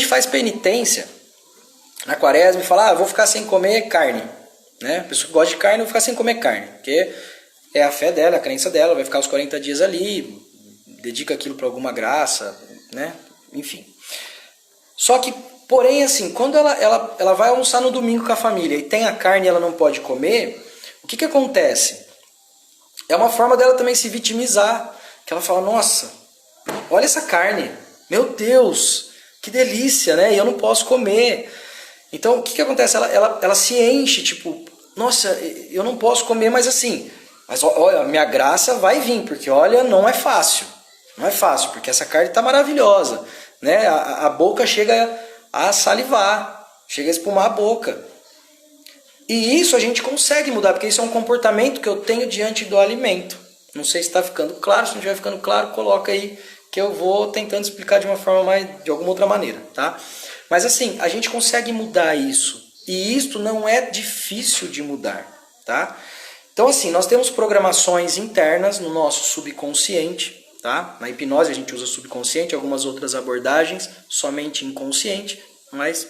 Speaker 1: faz penitência na quaresma e fala, vou ficar sem comer carne, né? A pessoa que gosta de carne, vou ficar sem comer carne, porque é a fé dela, a crença dela, vai ficar os 40 dias ali, dedica aquilo para alguma graça, né? Enfim. Só que, porém, assim, quando ela vai almoçar no domingo com a família e tem a carne e ela não pode comer, o que acontece? É uma forma dela também se vitimizar, que ela fala, nossa, olha essa carne, meu Deus, que delícia, né? E eu não posso comer. Então, o que acontece? Ela se enche, tipo, nossa, eu não posso comer, mas assim, mas olha, minha graça vai vir, porque olha, não é fácil. Não é fácil, porque essa carne está maravilhosa, né? A boca chega a salivar, chega a espumar a boca. E isso a gente consegue mudar, porque isso é um comportamento que eu tenho diante do alimento. Não sei se está ficando claro, se não estiver ficando claro, coloca aí que eu vou tentando explicar de uma forma de alguma outra maneira, tá? Mas assim, a gente consegue mudar isso. E isto não é difícil de mudar, tá? Então assim, nós temos programações internas no nosso subconsciente, tá? Na hipnose a gente usa subconsciente, algumas outras abordagens somente inconsciente, mas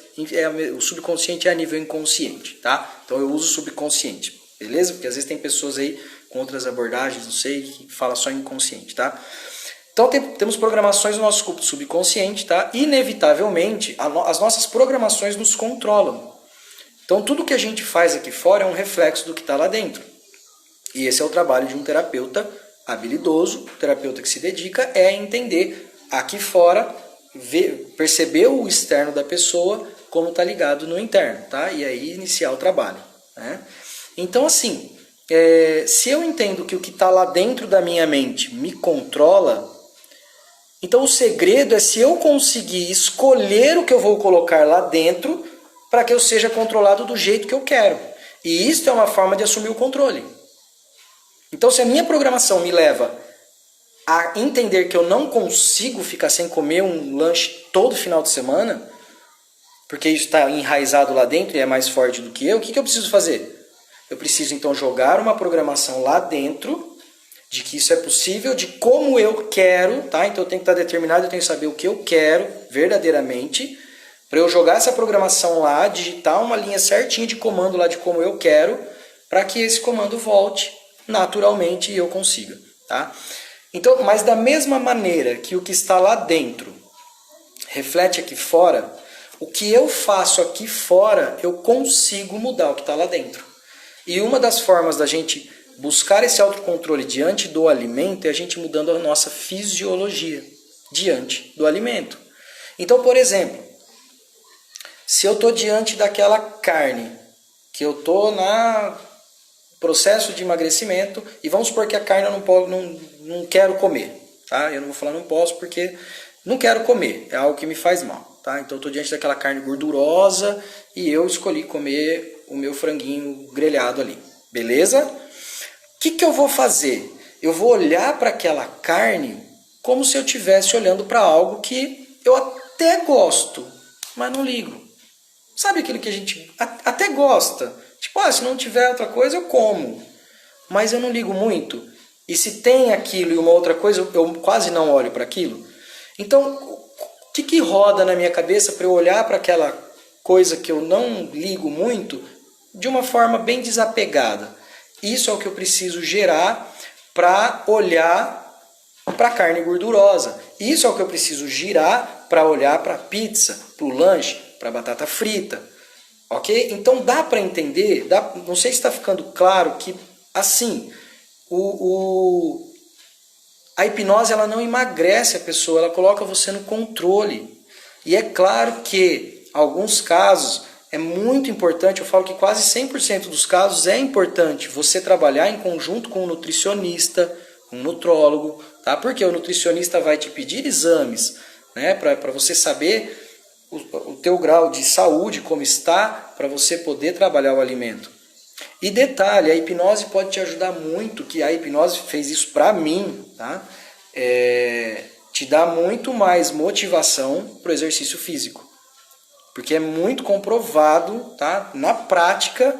Speaker 1: o subconsciente é a nível inconsciente, tá? Então eu uso subconsciente, beleza? Porque às vezes tem pessoas aí com outras abordagens, não sei, que fala só inconsciente, tá? Então temos programações no nosso subconsciente, tá? Inevitavelmente, as nossas programações nos controlam. Então tudo que a gente faz aqui fora é um reflexo do que está lá dentro. E esse é o trabalho de um terapeuta habilidoso, terapeuta que se dedica a entender aqui fora, perceber o externo da pessoa como está ligado no interno, tá? E aí iniciar o trabalho, né? Então assim, se eu entendo que o que está lá dentro da minha mente me controla, então o segredo é se eu conseguir escolher o que eu vou colocar lá dentro para que eu seja controlado do jeito que eu quero. E isso é uma forma de assumir o controle. Então se a minha programação me leva a entender que eu não consigo ficar sem comer um lanche todo final de semana, porque isso está enraizado lá dentro e é mais forte do que eu, o que eu preciso fazer? Eu preciso então jogar uma programação lá dentro de que isso é possível, de como eu quero, tá? Então eu tenho que estar determinado, eu tenho que saber o que eu quero verdadeiramente, para eu jogar essa programação lá, digitar uma linha certinha de comando lá de como eu quero, para que esse comando volte naturalmente e eu consiga, tá? Então, mas da mesma maneira que o que está lá dentro reflete aqui fora, o que eu faço aqui fora, eu consigo mudar o que está lá dentro. E uma das formas da gente buscar esse autocontrole diante do alimento é a gente mudando a nossa fisiologia diante do alimento. Então, por exemplo, se eu estou diante daquela carne, que eu estou no processo de emagrecimento, e vamos supor que a carne eu não quero comer, tá? Eu não vou falar não posso porque não quero comer, é algo que me faz mal, tá? Então eu estou diante daquela carne gordurosa e eu escolhi comer o meu franguinho grelhado ali, beleza? O que eu vou fazer? Eu vou olhar para aquela carne como se eu estivesse olhando para algo que eu até gosto, mas não ligo. Sabe aquilo que a gente até gosta? Tipo, se não tiver outra coisa, eu como. Mas eu não ligo muito. E se tem aquilo e uma outra coisa, eu quase não olho para aquilo. Então, o que roda na minha cabeça para eu olhar para aquela coisa que eu não ligo muito de uma forma bem desapegada? Isso é o que eu preciso gerar para olhar para a carne gordurosa. Isso é o que eu preciso girar para olhar para a pizza, para o lanche, para a batata frita. Ok? Então dá para entender, não sei se está ficando claro que assim, a hipnose ela não emagrece a pessoa, ela coloca você no controle. E é claro que em alguns casos é muito importante, eu falo que quase 100% dos casos é importante você trabalhar em conjunto com um nutricionista, um nutrólogo, tá? Porque o nutricionista vai te pedir exames, né, para você saber o teu grau de saúde, como está, para você poder trabalhar o alimento. E detalhe, a hipnose pode te ajudar muito, que a hipnose fez isso para mim, tá? Te dá muito mais motivação para o exercício físico. Porque é muito comprovado, tá, na prática,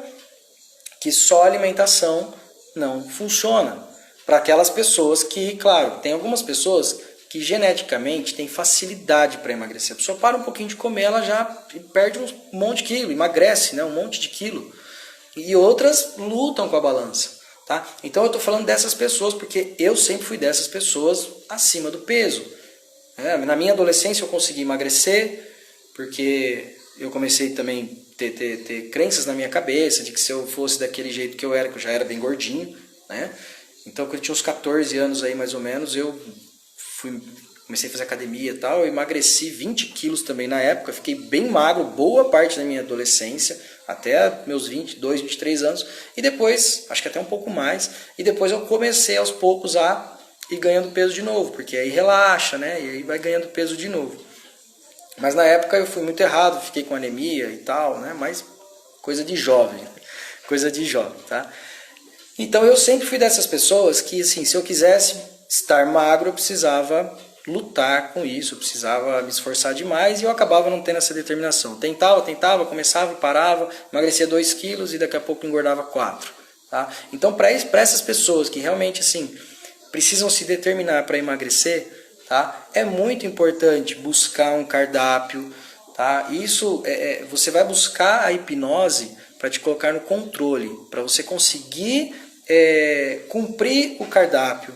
Speaker 1: que só alimentação não funciona. Para aquelas pessoas que, claro, tem algumas pessoas que geneticamente têm facilidade para emagrecer. A pessoa para um pouquinho de comer, ela já perde um monte de quilo, emagrece, né, um monte de quilo. E outras lutam com a balança. Tá? Então eu estou falando dessas pessoas porque eu sempre fui dessas pessoas acima do peso. Na minha adolescência eu consegui emagrecer, porque eu comecei também a ter crenças na minha cabeça de que se eu fosse daquele jeito que eu já era bem gordinho, né? Então quando eu tinha uns 14 anos aí mais ou menos, eu comecei a fazer academia e tal, eu emagreci 20 quilos também na época, fiquei bem magro boa parte da minha adolescência, até meus 22, 23 anos, e depois, acho que até um pouco mais, e depois eu comecei aos poucos a ir ganhando peso de novo, porque aí relaxa, né? E aí vai ganhando peso de novo. Mas na época eu fui muito errado, fiquei com anemia e tal, né? Mas coisa de jovem, tá? Então eu sempre fui dessas pessoas que, assim, se eu quisesse estar magro, eu precisava lutar com isso, eu precisava me esforçar demais e eu acabava não tendo essa determinação. Tentava, começava e parava, emagrecia 2 quilos e daqui a pouco engordava 4. Tá? Então para essas pessoas que realmente, assim, precisam se determinar para emagrecer, tá? É muito importante buscar um cardápio, tá? Isso você vai buscar a hipnose para te colocar no controle, para você conseguir cumprir o cardápio.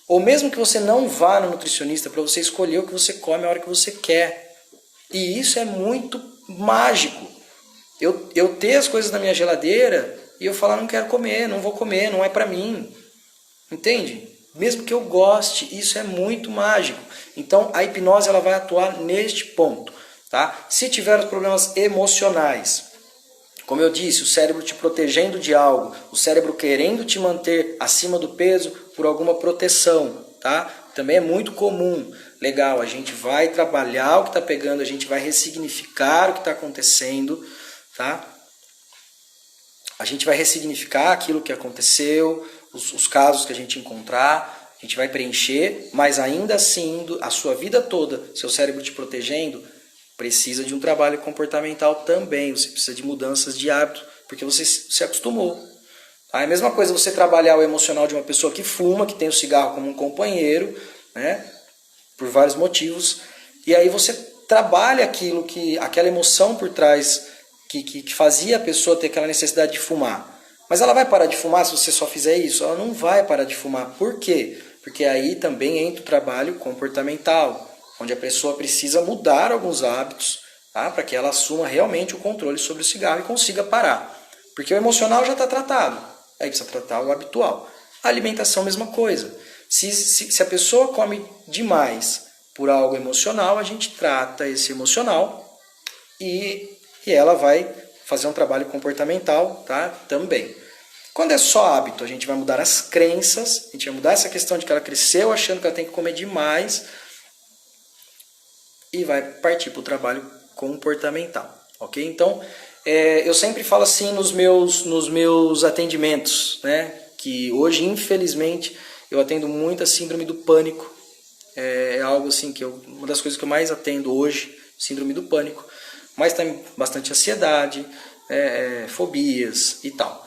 Speaker 1: Ou mesmo que você não vá no nutricionista, para você escolher o que você come a hora que você quer. E isso é muito mágico. Eu ter as coisas na minha geladeira e eu falar, não quero comer, não vou comer, não é para mim. Entende? Mesmo que eu goste, isso é muito mágico. Então a hipnose ela vai atuar neste ponto. Tá? Se tiver os problemas emocionais, como eu disse, o cérebro te protegendo de algo, o cérebro querendo te manter acima do peso por alguma proteção, tá? Também é muito comum. Legal, a gente vai trabalhar o que está pegando, a gente vai ressignificar o que está acontecendo, tá? A gente vai ressignificar aquilo que aconteceu, os casos que a gente encontrar, a gente vai preencher, mas ainda assim, a sua vida toda, seu cérebro te protegendo, precisa de um trabalho comportamental também, você precisa de mudanças de hábito, porque você se acostumou. Tá? É a mesma coisa você trabalhar o emocional de uma pessoa que fuma, que tem o cigarro como um companheiro, né? Por vários motivos, e aí você trabalha aquela emoção por trás que fazia a pessoa ter aquela necessidade de fumar. Mas ela vai parar de fumar se você só fizer isso? Ela não vai parar de fumar. Por quê? Porque aí também entra o trabalho comportamental, onde a pessoa precisa mudar alguns hábitos, tá? Para que ela assuma realmente o controle sobre o cigarro e consiga parar. Porque o emocional já está tratado, aí precisa tratar o habitual. A alimentação, mesma coisa. Se a pessoa come demais por algo emocional, a gente trata esse emocional e ela vai fazer um trabalho comportamental, tá? Também. Quando é só hábito, a gente vai mudar as crenças, a gente vai mudar essa questão de que ela cresceu achando que ela tem que comer demais e vai partir para o trabalho comportamental, ok? Então, eu sempre falo assim nos meus atendimentos, né? Que hoje, infelizmente, eu atendo muito a síndrome do pânico. É algo assim que uma das coisas que eu mais atendo hoje, síndrome do pânico. Mas tem bastante ansiedade, fobias e tal.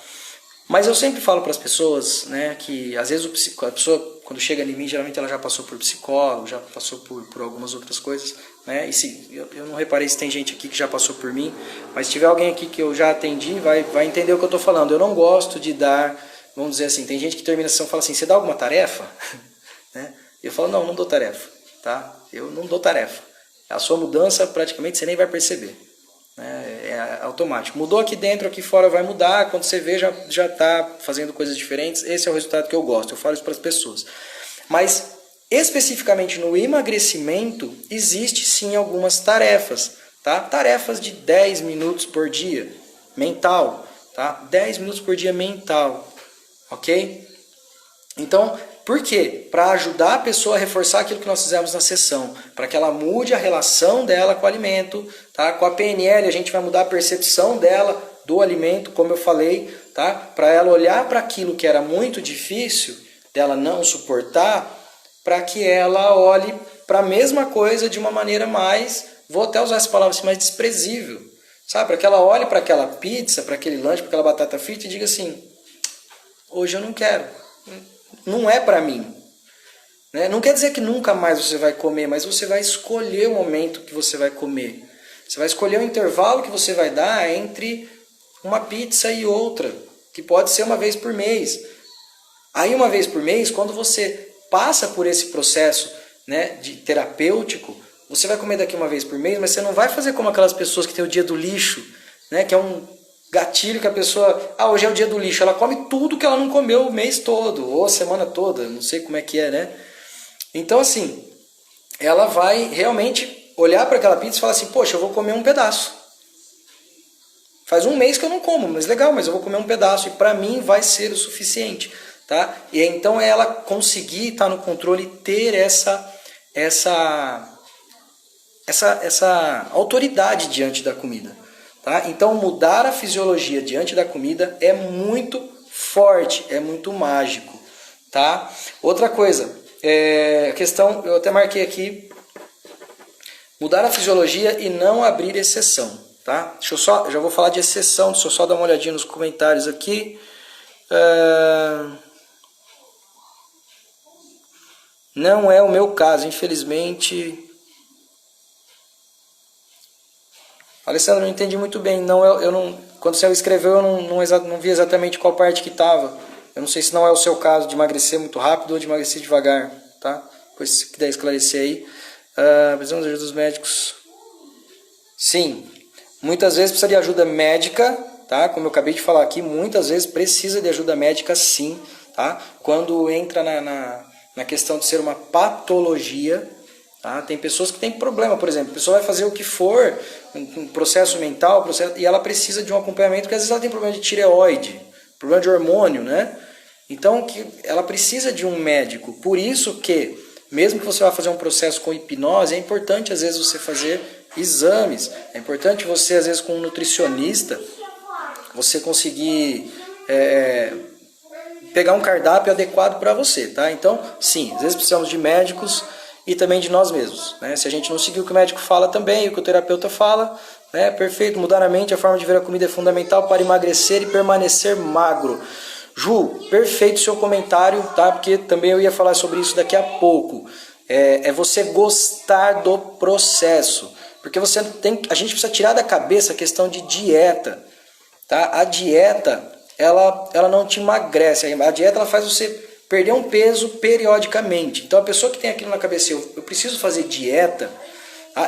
Speaker 1: Mas eu sempre falo para as pessoas, né, que às vezes a pessoa, quando chega em mim, geralmente ela já passou por psicólogo, já passou por algumas outras coisas, né? E se eu não reparei se tem gente aqui que já passou por mim, mas se tiver alguém aqui que eu já atendi, vai entender o que eu estou falando. Eu não gosto de dar, vamos dizer assim, tem gente que termina a sessão e fala assim, você dá alguma tarefa? Né? Eu falo, não dou tarefa, tá? Eu não dou tarefa. A sua mudança praticamente você nem vai perceber. É automático. Mudou aqui dentro, aqui fora vai mudar. Quando você vê, já está fazendo coisas diferentes. Esse é o resultado que eu gosto. Eu falo isso para as pessoas. Mas, especificamente no emagrecimento, existe sim algumas tarefas. Tá? Tarefas de 10 minutos por dia, mental. Tá? 10 minutos por dia mental. Ok? Então, por quê? Para ajudar a pessoa a reforçar aquilo que nós fizemos na sessão, para que ela mude a relação dela com o alimento, tá? Com a PNL a gente vai mudar a percepção dela do alimento, como eu falei, tá? Para ela olhar para aquilo que era muito difícil dela não suportar, para que ela olhe para a mesma coisa de uma maneira mais, vou até usar essa palavra assim, mais desprezível, sabe? Para que ela olhe para aquela pizza, para aquele lanche, para aquela batata frita e diga assim, hoje eu não quero. Não é para mim. Né? Não quer dizer que nunca mais você vai comer, mas você vai escolher o momento que você vai comer. Você vai escolher o intervalo que você vai dar entre uma pizza e outra, que pode ser uma vez por mês. Aí uma vez por mês, quando você passa por esse processo, né, de terapêutico, você vai comer daqui uma vez por mês, mas você não vai fazer como aquelas pessoas que tem o dia do lixo, né, que é um gatilho que a pessoa, hoje é o dia do lixo, ela come tudo que ela não comeu o mês todo, ou a semana toda, não sei como é que é, né? Então assim, ela vai realmente olhar para aquela pizza e falar assim, poxa, eu vou comer um pedaço. Faz um mês que eu não como, mas legal, mas eu vou comer um pedaço e para mim vai ser o suficiente, tá? E então ela conseguir estar no controle e ter essa autoridade diante da comida. Tá? Então mudar a fisiologia diante da comida é muito forte, é muito mágico. Tá? Outra coisa, a questão, eu até marquei aqui, mudar a fisiologia e não abrir exceção. Tá? Já vou falar de exceção, deixa eu só dar uma olhadinha nos comentários aqui. Não é o meu caso, infelizmente. Alessandra, não entendi muito bem. Não, eu não, quando você escreveu, eu não vi exatamente qual parte que estava. Eu não sei se não é o seu caso de emagrecer muito rápido ou de emagrecer devagar, tá? Depois se você puder esclarecer aí. Precisamos de ajuda dos médicos. Sim, muitas vezes precisa de ajuda médica, tá? Como eu acabei de falar aqui, muitas vezes precisa de ajuda médica sim, tá? Quando entra na questão de ser uma patologia, tá? Tem pessoas que têm problema, por exemplo, a pessoa vai fazer o que for, um processo mental, e ela precisa de um acompanhamento, porque às vezes ela tem problema de tireoide, problema de hormônio, né? Então ela precisa de um médico. Por isso que, mesmo que você vá fazer um processo com hipnose, é importante às vezes você fazer exames. É importante você, às vezes, com um nutricionista, você conseguir pegar um cardápio adequado para você, tá? Então, sim, às vezes precisamos de médicos e também de nós mesmos, né? Se a gente não seguir o que o médico fala também, o que o terapeuta fala, né? Perfeito, mudar a mente, a forma de ver a comida é fundamental para emagrecer e permanecer magro. Ju, perfeito o seu comentário, tá? Porque também eu ia falar sobre isso daqui a pouco. É você gostar do processo. Porque a gente precisa tirar da cabeça a questão de dieta, tá? A dieta, ela não te emagrece. A dieta ela faz você perder um peso periodicamente. Então a pessoa que tem aquilo na cabeça, eu preciso fazer dieta,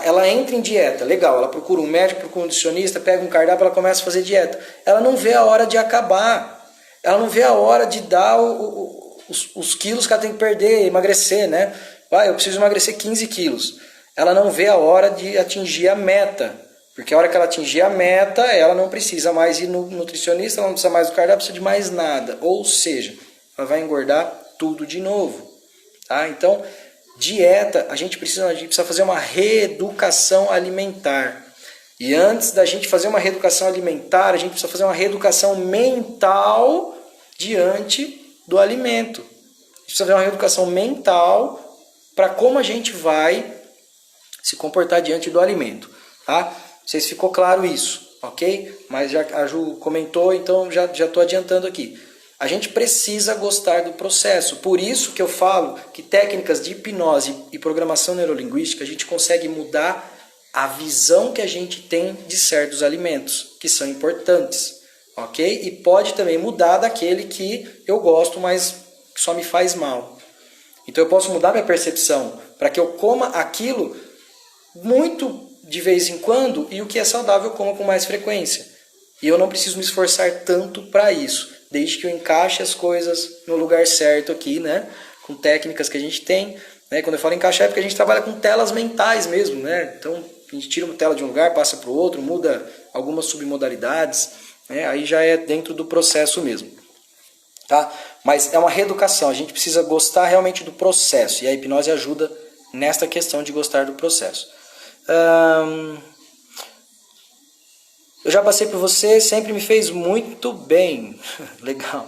Speaker 1: ela entra em dieta, legal, ela procura um médico, procura um nutricionista, pega um cardápio, ela começa a fazer dieta. Ela não vê a hora de acabar. Ela não vê a hora de dar os quilos que ela tem que perder, emagrecer, né? Eu preciso emagrecer 15 quilos. Ela não vê a hora de atingir a meta. Porque a hora que ela atingir a meta, ela não precisa mais ir no nutricionista, ela não precisa mais do cardápio, não precisa de mais nada. Ou seja, ela vai engordar tudo de novo. Tá? Então, dieta, a gente precisa fazer uma reeducação alimentar. E antes da gente fazer uma reeducação alimentar, a gente precisa fazer uma reeducação mental diante do alimento. A gente precisa fazer uma reeducação mental para como a gente vai se comportar diante do alimento. Tá? Não sei se ficou claro isso, ok? Mas já a Ju comentou, então já estou adiantando aqui. A gente precisa gostar do processo. Por isso que eu falo que técnicas de hipnose e programação neurolinguística, a gente consegue mudar a visão que a gente tem de certos alimentos, que são importantes, ok? E pode também mudar daquele que eu gosto, mas que só me faz mal. Então eu posso mudar minha percepção para que eu coma aquilo muito de vez em quando e o que é saudável eu coma com mais frequência. E eu não preciso me esforçar tanto para isso, desde que eu encaixe as coisas no lugar certo aqui, né? Com técnicas que a gente tem. Né? Quando eu falo encaixar é porque a gente trabalha com telas mentais mesmo, né? Então a gente tira uma tela de um lugar, passa para o outro, muda algumas submodalidades, né? Aí já é dentro do processo mesmo. Tá? Mas é uma reeducação, a gente precisa gostar realmente do processo, e a hipnose ajuda nesta questão de gostar do processo. Eu já passei por você, sempre me fez muito bem. Legal.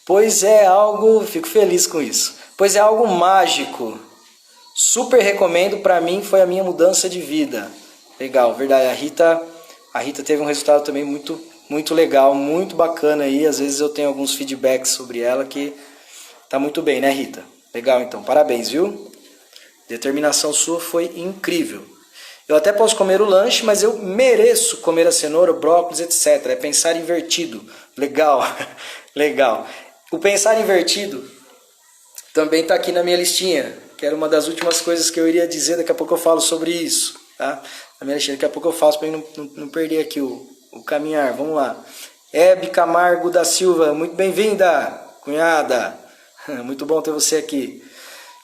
Speaker 1: Pois é algo, fico feliz com isso. Pois é algo mágico. Super recomendo, para mim foi a minha mudança de vida. Legal, verdade. A Rita teve um resultado também muito legal, muito bacana aí. Às vezes eu tenho alguns feedbacks sobre ela que tá muito bem, né, Rita? Legal, então. Parabéns, viu? Determinação sua foi incrível. Eu até posso comer o lanche, mas eu mereço comer a cenoura, o brócolis, etc. É pensar invertido. Legal, legal. O pensar invertido também está aqui na minha listinha, que era uma das últimas coisas que eu iria dizer. Daqui a pouco eu falo sobre isso, tá? Na minha listinha, daqui a pouco eu faço para não perder aqui o caminhar. Vamos lá. Hebe Camargo da Silva, muito bem-vinda, cunhada. Muito bom ter você aqui.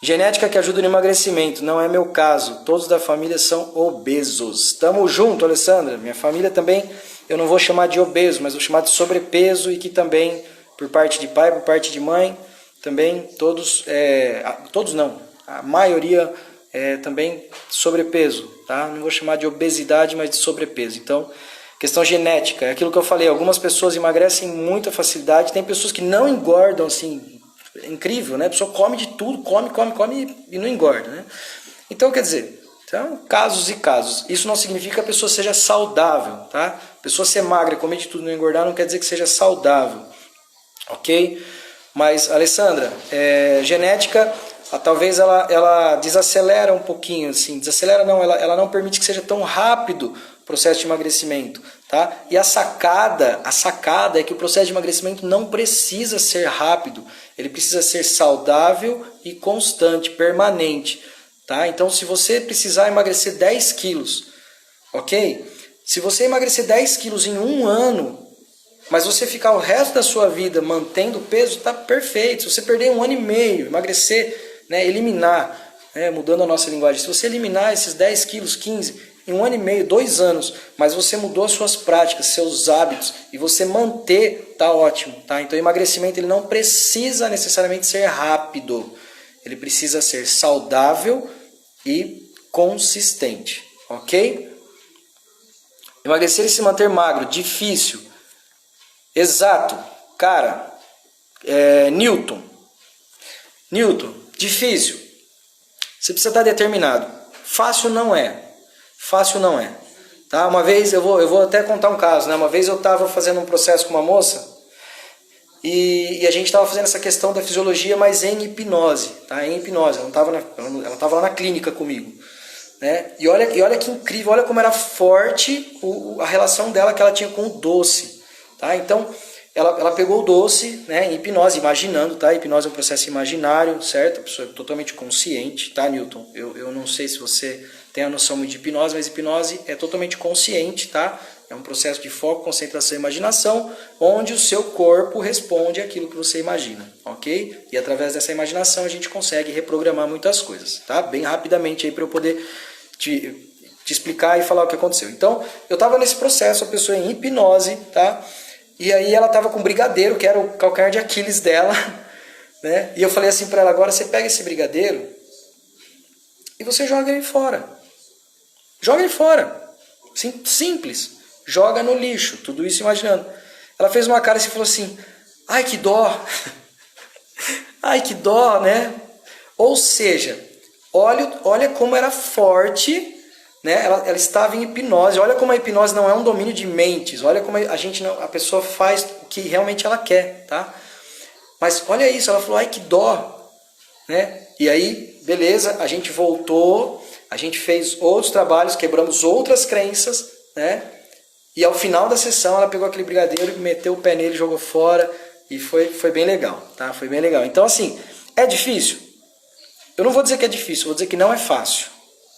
Speaker 1: Genética que ajuda no emagrecimento, não é meu caso. Todos da família são obesos. Tamo junto, Alessandra. Minha família também, eu não vou chamar de obeso, mas vou chamar de sobrepeso, e que também, por parte de pai, por parte de mãe, também todos não, a maioria também sobrepeso, tá? Não vou chamar de obesidade, mas de sobrepeso. Então, questão genética, é aquilo que eu falei, algumas pessoas emagrecem com muita facilidade, tem pessoas que não engordam assim. É incrível, né? A pessoa come de tudo, come e não engorda, né? Então, quer dizer, são casos e casos. Isso não significa que a pessoa seja saudável, tá? A pessoa ser magra, comer de tudo e não engordar não quer dizer que seja saudável, ok? Mas, Alessandra, genética, talvez ela desacelera um pouquinho, assim, desacelera não, ela não permite que seja tão rápido o processo de emagrecimento, tá? E a sacada é que o processo de emagrecimento não precisa ser rápido, ele precisa ser saudável e constante, permanente, tá? Então, se você precisar emagrecer 10 quilos, ok? Se você emagrecer 10 quilos em um ano, mas você ficar o resto da sua vida mantendo o peso, tá perfeito. Se você perder um ano e meio, emagrecer, né, eliminar, né, mudando a nossa linguagem, se você eliminar esses 10 quilos, 15, em um ano e meio, 2 anos, mas você mudou as suas práticas, seus hábitos, e você manter, tá ótimo. Tá? Então o emagrecimento ele não precisa necessariamente ser rápido, ele precisa ser saudável e consistente, ok? Emagrecer e se manter magro, difícil. Exato, cara, Newton, difícil, você precisa estar determinado, fácil não é, tá? Uma vez, eu vou até contar um caso, né? Uma vez eu estava fazendo um processo com uma moça e a gente estava fazendo essa questão da fisiologia, mas em hipnose, tá? Em hipnose, ela estava lá na clínica comigo, né? E olha que incrível, olha como era forte a relação dela que ela tinha com o doce. Tá? Então, ela pegou o doce, né, em hipnose, imaginando, tá? Hipnose é um processo imaginário, certo? A pessoa é totalmente consciente, tá, Newton? Eu não sei se você tem a noção de hipnose, mas hipnose é totalmente consciente, tá? É um processo de foco, concentração e imaginação, onde o seu corpo responde àquilo que você imagina, ok? E através dessa imaginação a gente consegue reprogramar muitas coisas, tá? Bem rapidamente aí para eu poder te explicar e falar o que aconteceu. Então, eu estava nesse processo, a pessoa em hipnose, tá? E aí ela estava com brigadeiro, que era o calcanhar de Aquiles dela, né? E eu falei assim para ela, agora você pega esse brigadeiro e você joga ele fora. Joga ele fora. Simples. Joga no lixo. Tudo isso imaginando. Ela fez uma cara assim e falou assim, ai que dó. Ai que dó, né? Ou seja, olha como era forte, né? Ela estava em hipnose. Olha como a hipnose não é um domínio de mentes. Olha como a pessoa faz o que realmente ela quer, tá? Mas olha isso, ela falou, ai que dó, né? E aí, beleza, a gente voltou, a gente fez outros trabalhos, quebramos outras crenças, né? E ao final da sessão ela pegou aquele brigadeiro, meteu o pé nele, jogou fora e foi bem legal, tá? Foi bem legal. Então assim, é difícil? Eu não vou dizer que é difícil, vou dizer que não é fácil,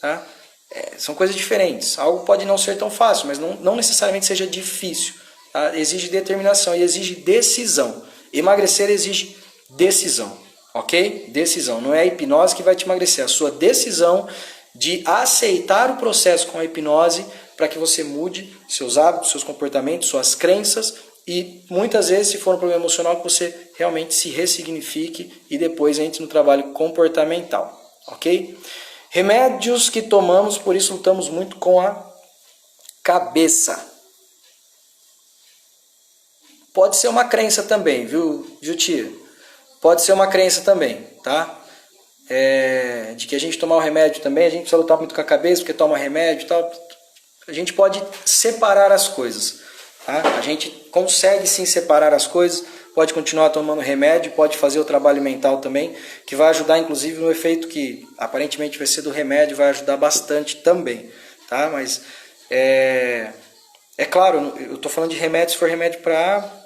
Speaker 1: tá? São coisas diferentes. Algo pode não ser tão fácil, mas não necessariamente seja difícil. Tá? Exige determinação e exige decisão. Emagrecer exige decisão, ok? Decisão. Não é a hipnose que vai te emagrecer. É a sua decisão de aceitar o processo com a hipnose para que você mude seus hábitos, seus comportamentos, suas crenças e muitas vezes, se for um problema emocional, que você realmente se ressignifique e depois entre no trabalho comportamental, ok? Remédios que tomamos, por isso lutamos muito com a cabeça. Pode ser uma crença também, viu tia? Pode ser uma crença também, tá? De que a gente tomar o remédio também, a gente precisa lutar muito com a cabeça, porque toma remédio e tal. A gente pode separar as coisas, tá? A gente consegue sim separar as coisas, pode continuar tomando remédio, pode fazer o trabalho mental também, que vai ajudar inclusive no efeito que aparentemente vai ser do remédio, vai ajudar bastante também, tá? Mas é claro, eu estou falando de remédio se for remédio para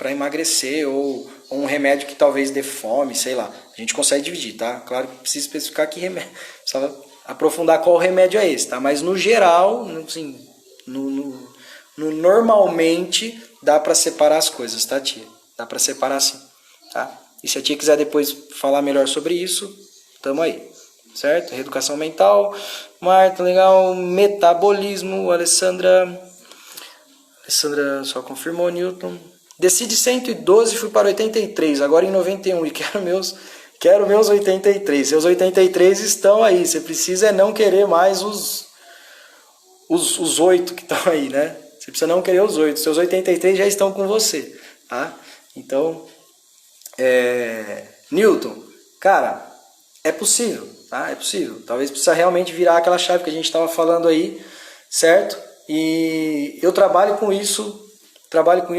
Speaker 1: emagrecer ou um remédio que talvez dê fome, sei lá. A gente consegue dividir, tá? Claro que precisa especificar que remédio, precisa aprofundar qual remédio é esse, tá? Mas no geral, assim, normalmente dá para separar as coisas, tá, tia? Dá para separar sim, tá? E se a tia quiser depois falar melhor sobre isso, tamo aí, certo? Reeducação mental, Marta, legal, metabolismo, Alessandra só confirmou, Newton. Desci de 112 e fui para 83, agora em 91 e quero meus 83. Seus 83 estão aí, você precisa não querer mais os 8 que estão aí, né? Você precisa não querer os 8, seus 83 já estão com você, tá? Então, Newton, cara, é possível, tá? É possível. Talvez precisa realmente virar aquela chave que a gente estava falando aí, certo? E eu trabalho com isso,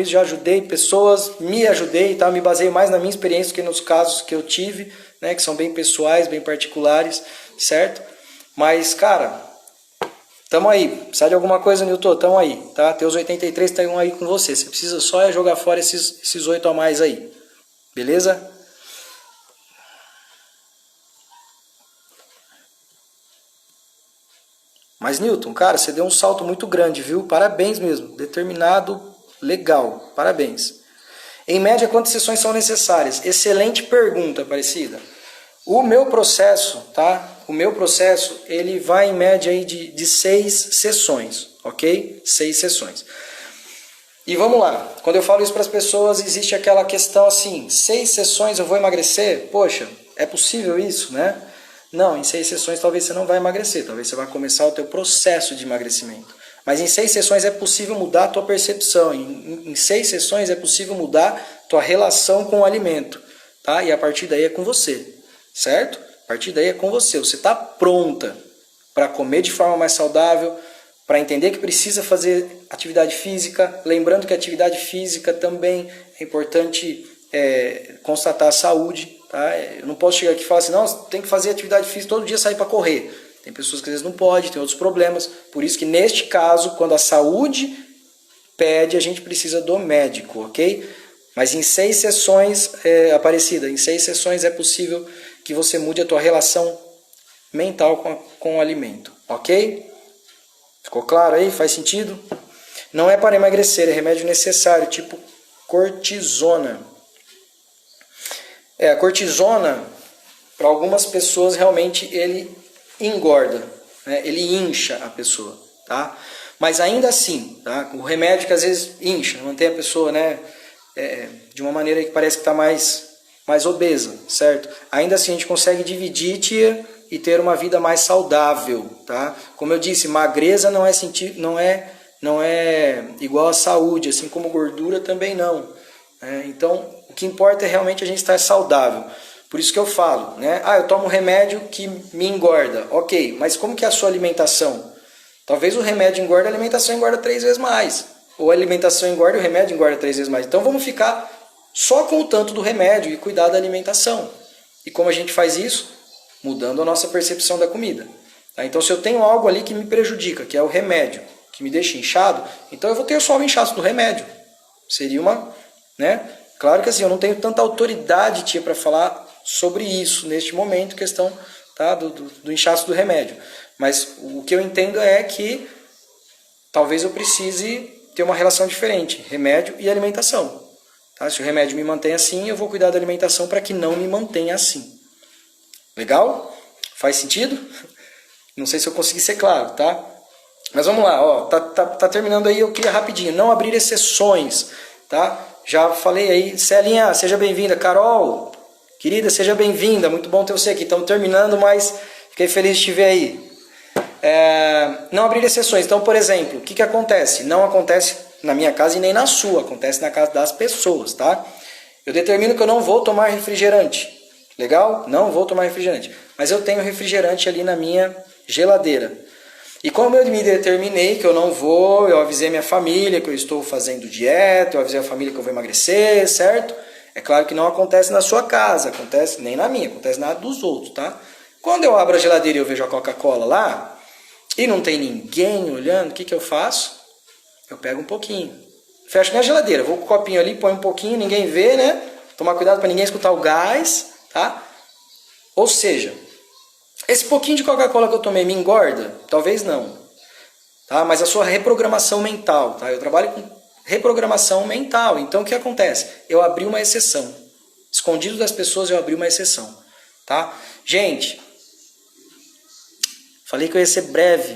Speaker 1: já ajudei pessoas, me ajudei, tá? Me baseio mais na minha experiência que nos casos que eu tive, né, que são bem pessoais, bem particulares, certo? Mas, cara, tamo aí. Precisa de alguma coisa, Newton? Tamo aí, tá? Teus 83 estão aí com você. Você precisa só jogar fora esses 8 a mais aí. Beleza? Mas, Newton, cara, você deu um salto muito grande, viu? Parabéns mesmo. Determinado, legal. Parabéns. Em média, quantas sessões são necessárias? Excelente pergunta, Aparecida. O meu processo, tá? O meu processo, ele vai em média aí de 6 sessões, ok? 6 sessões. E vamos lá. Quando eu falo isso para as pessoas, existe aquela questão assim, 6 sessões eu vou emagrecer? Poxa, é possível isso, né? Não, em 6 sessões talvez você não vai emagrecer, talvez você vai começar o teu processo de emagrecimento. Mas em 6 sessões é possível mudar a tua percepção, em 6 sessões é possível mudar a tua relação com o alimento, tá? E a partir daí é com você, certo? A partir daí é com você, você está pronta para comer de forma mais saudável, para entender que precisa fazer atividade física, lembrando que a atividade física também é importante constatar a saúde. Tá? Eu não posso chegar aqui e falar assim, não, tem que fazer atividade física todo dia, sair para correr. Tem pessoas que às vezes não podem, tem outros problemas. Por isso que neste caso, quando a saúde pede, a gente precisa do médico, ok? Mas em 6 sessões, Aparecida, em 6 sessões é possível que você mude a tua relação mental com o alimento, ok? Ficou claro aí? Faz sentido? Não é para emagrecer, é remédio necessário, tipo cortisona. A cortisona, para algumas pessoas, realmente ele engorda, né? Ele incha a pessoa, tá? Mas ainda assim, tá? O remédio que às vezes incha, mantém a pessoa, né, de uma maneira que parece que está mais obesa, certo? Ainda assim a gente consegue dividir, tia, e ter uma vida mais saudável, tá? Como eu disse, magreza não é igual a saúde, assim como gordura também não. Então, o que importa é realmente a gente estar saudável. Por isso que eu falo, né? Eu tomo um remédio que me engorda. Ok, mas como que é a sua alimentação? Talvez o remédio engorda, a alimentação engorda 3 vezes mais. Ou a alimentação engorda e o remédio engorda 3 vezes mais. Então vamos ficar só com o tanto do remédio e cuidar da alimentação. E como a gente faz isso? Mudando a nossa percepção da comida. Tá? Então se eu tenho algo ali que me prejudica, que é o remédio, que me deixa inchado, então eu vou ter só o inchaço do remédio. Seria uma... né? Claro que assim, eu não tenho tanta autoridade, tia, para falar sobre isso neste momento, questão, tá, do inchaço do remédio. Mas o que eu entendo é que talvez eu precise ter uma relação diferente, remédio e alimentação. Tá? Se o remédio me mantém assim, eu vou cuidar da alimentação para que não me mantenha assim. Legal? Faz sentido? Não sei se eu consegui ser claro, tá? Mas vamos lá, ó, tá terminando aí, eu queria rapidinho, não abrir exceções, tá? Já falei aí, Celinha, seja bem-vinda. Carol, querida, seja bem-vinda. Muito bom ter você aqui. Estamos terminando, mas fiquei feliz de te ver aí. Não abrir exceções. Então, por exemplo, o que acontece? Não acontece na minha casa e nem na sua. Acontece na casa das pessoas, tá? Eu determino que eu não vou tomar refrigerante. Legal? Não vou tomar refrigerante. Mas eu tenho refrigerante ali na minha geladeira. E como eu me determinei que eu não vou, eu avisei minha família que eu estou fazendo dieta, eu avisei a família que eu vou emagrecer, certo? É claro que não acontece na sua casa, acontece nem na minha, acontece na dos outros, tá? Quando eu abro a geladeira e eu vejo a Coca-Cola lá, e não tem ninguém olhando, o que eu faço? Eu pego um pouquinho. Fecho minha geladeira, vou com o copinho ali, põe um pouquinho, ninguém vê, né? Tomar cuidado para ninguém escutar o gás, tá? Ou seja... esse pouquinho de Coca-Cola que eu tomei me engorda? Talvez não. Tá? Mas a sua reprogramação mental. Tá? Eu trabalho com reprogramação mental. Então o que acontece? Eu abri uma exceção. Escondido das pessoas eu abri uma exceção. Tá? Gente, falei que eu ia ser breve.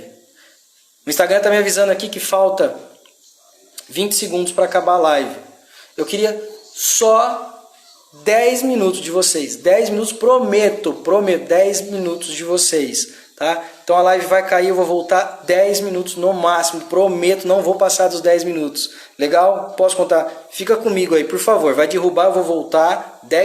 Speaker 1: O Instagram está me avisando aqui que falta 20 segundos para acabar a live. Eu queria só 10 minutos de vocês, 10 minutos, prometo, 10 minutos de vocês, tá? Então a live vai cair, eu vou voltar 10 minutos no máximo, prometo, não vou passar dos 10 minutos, legal? Posso contar? Fica comigo aí, por favor, vai derrubar, eu vou voltar 10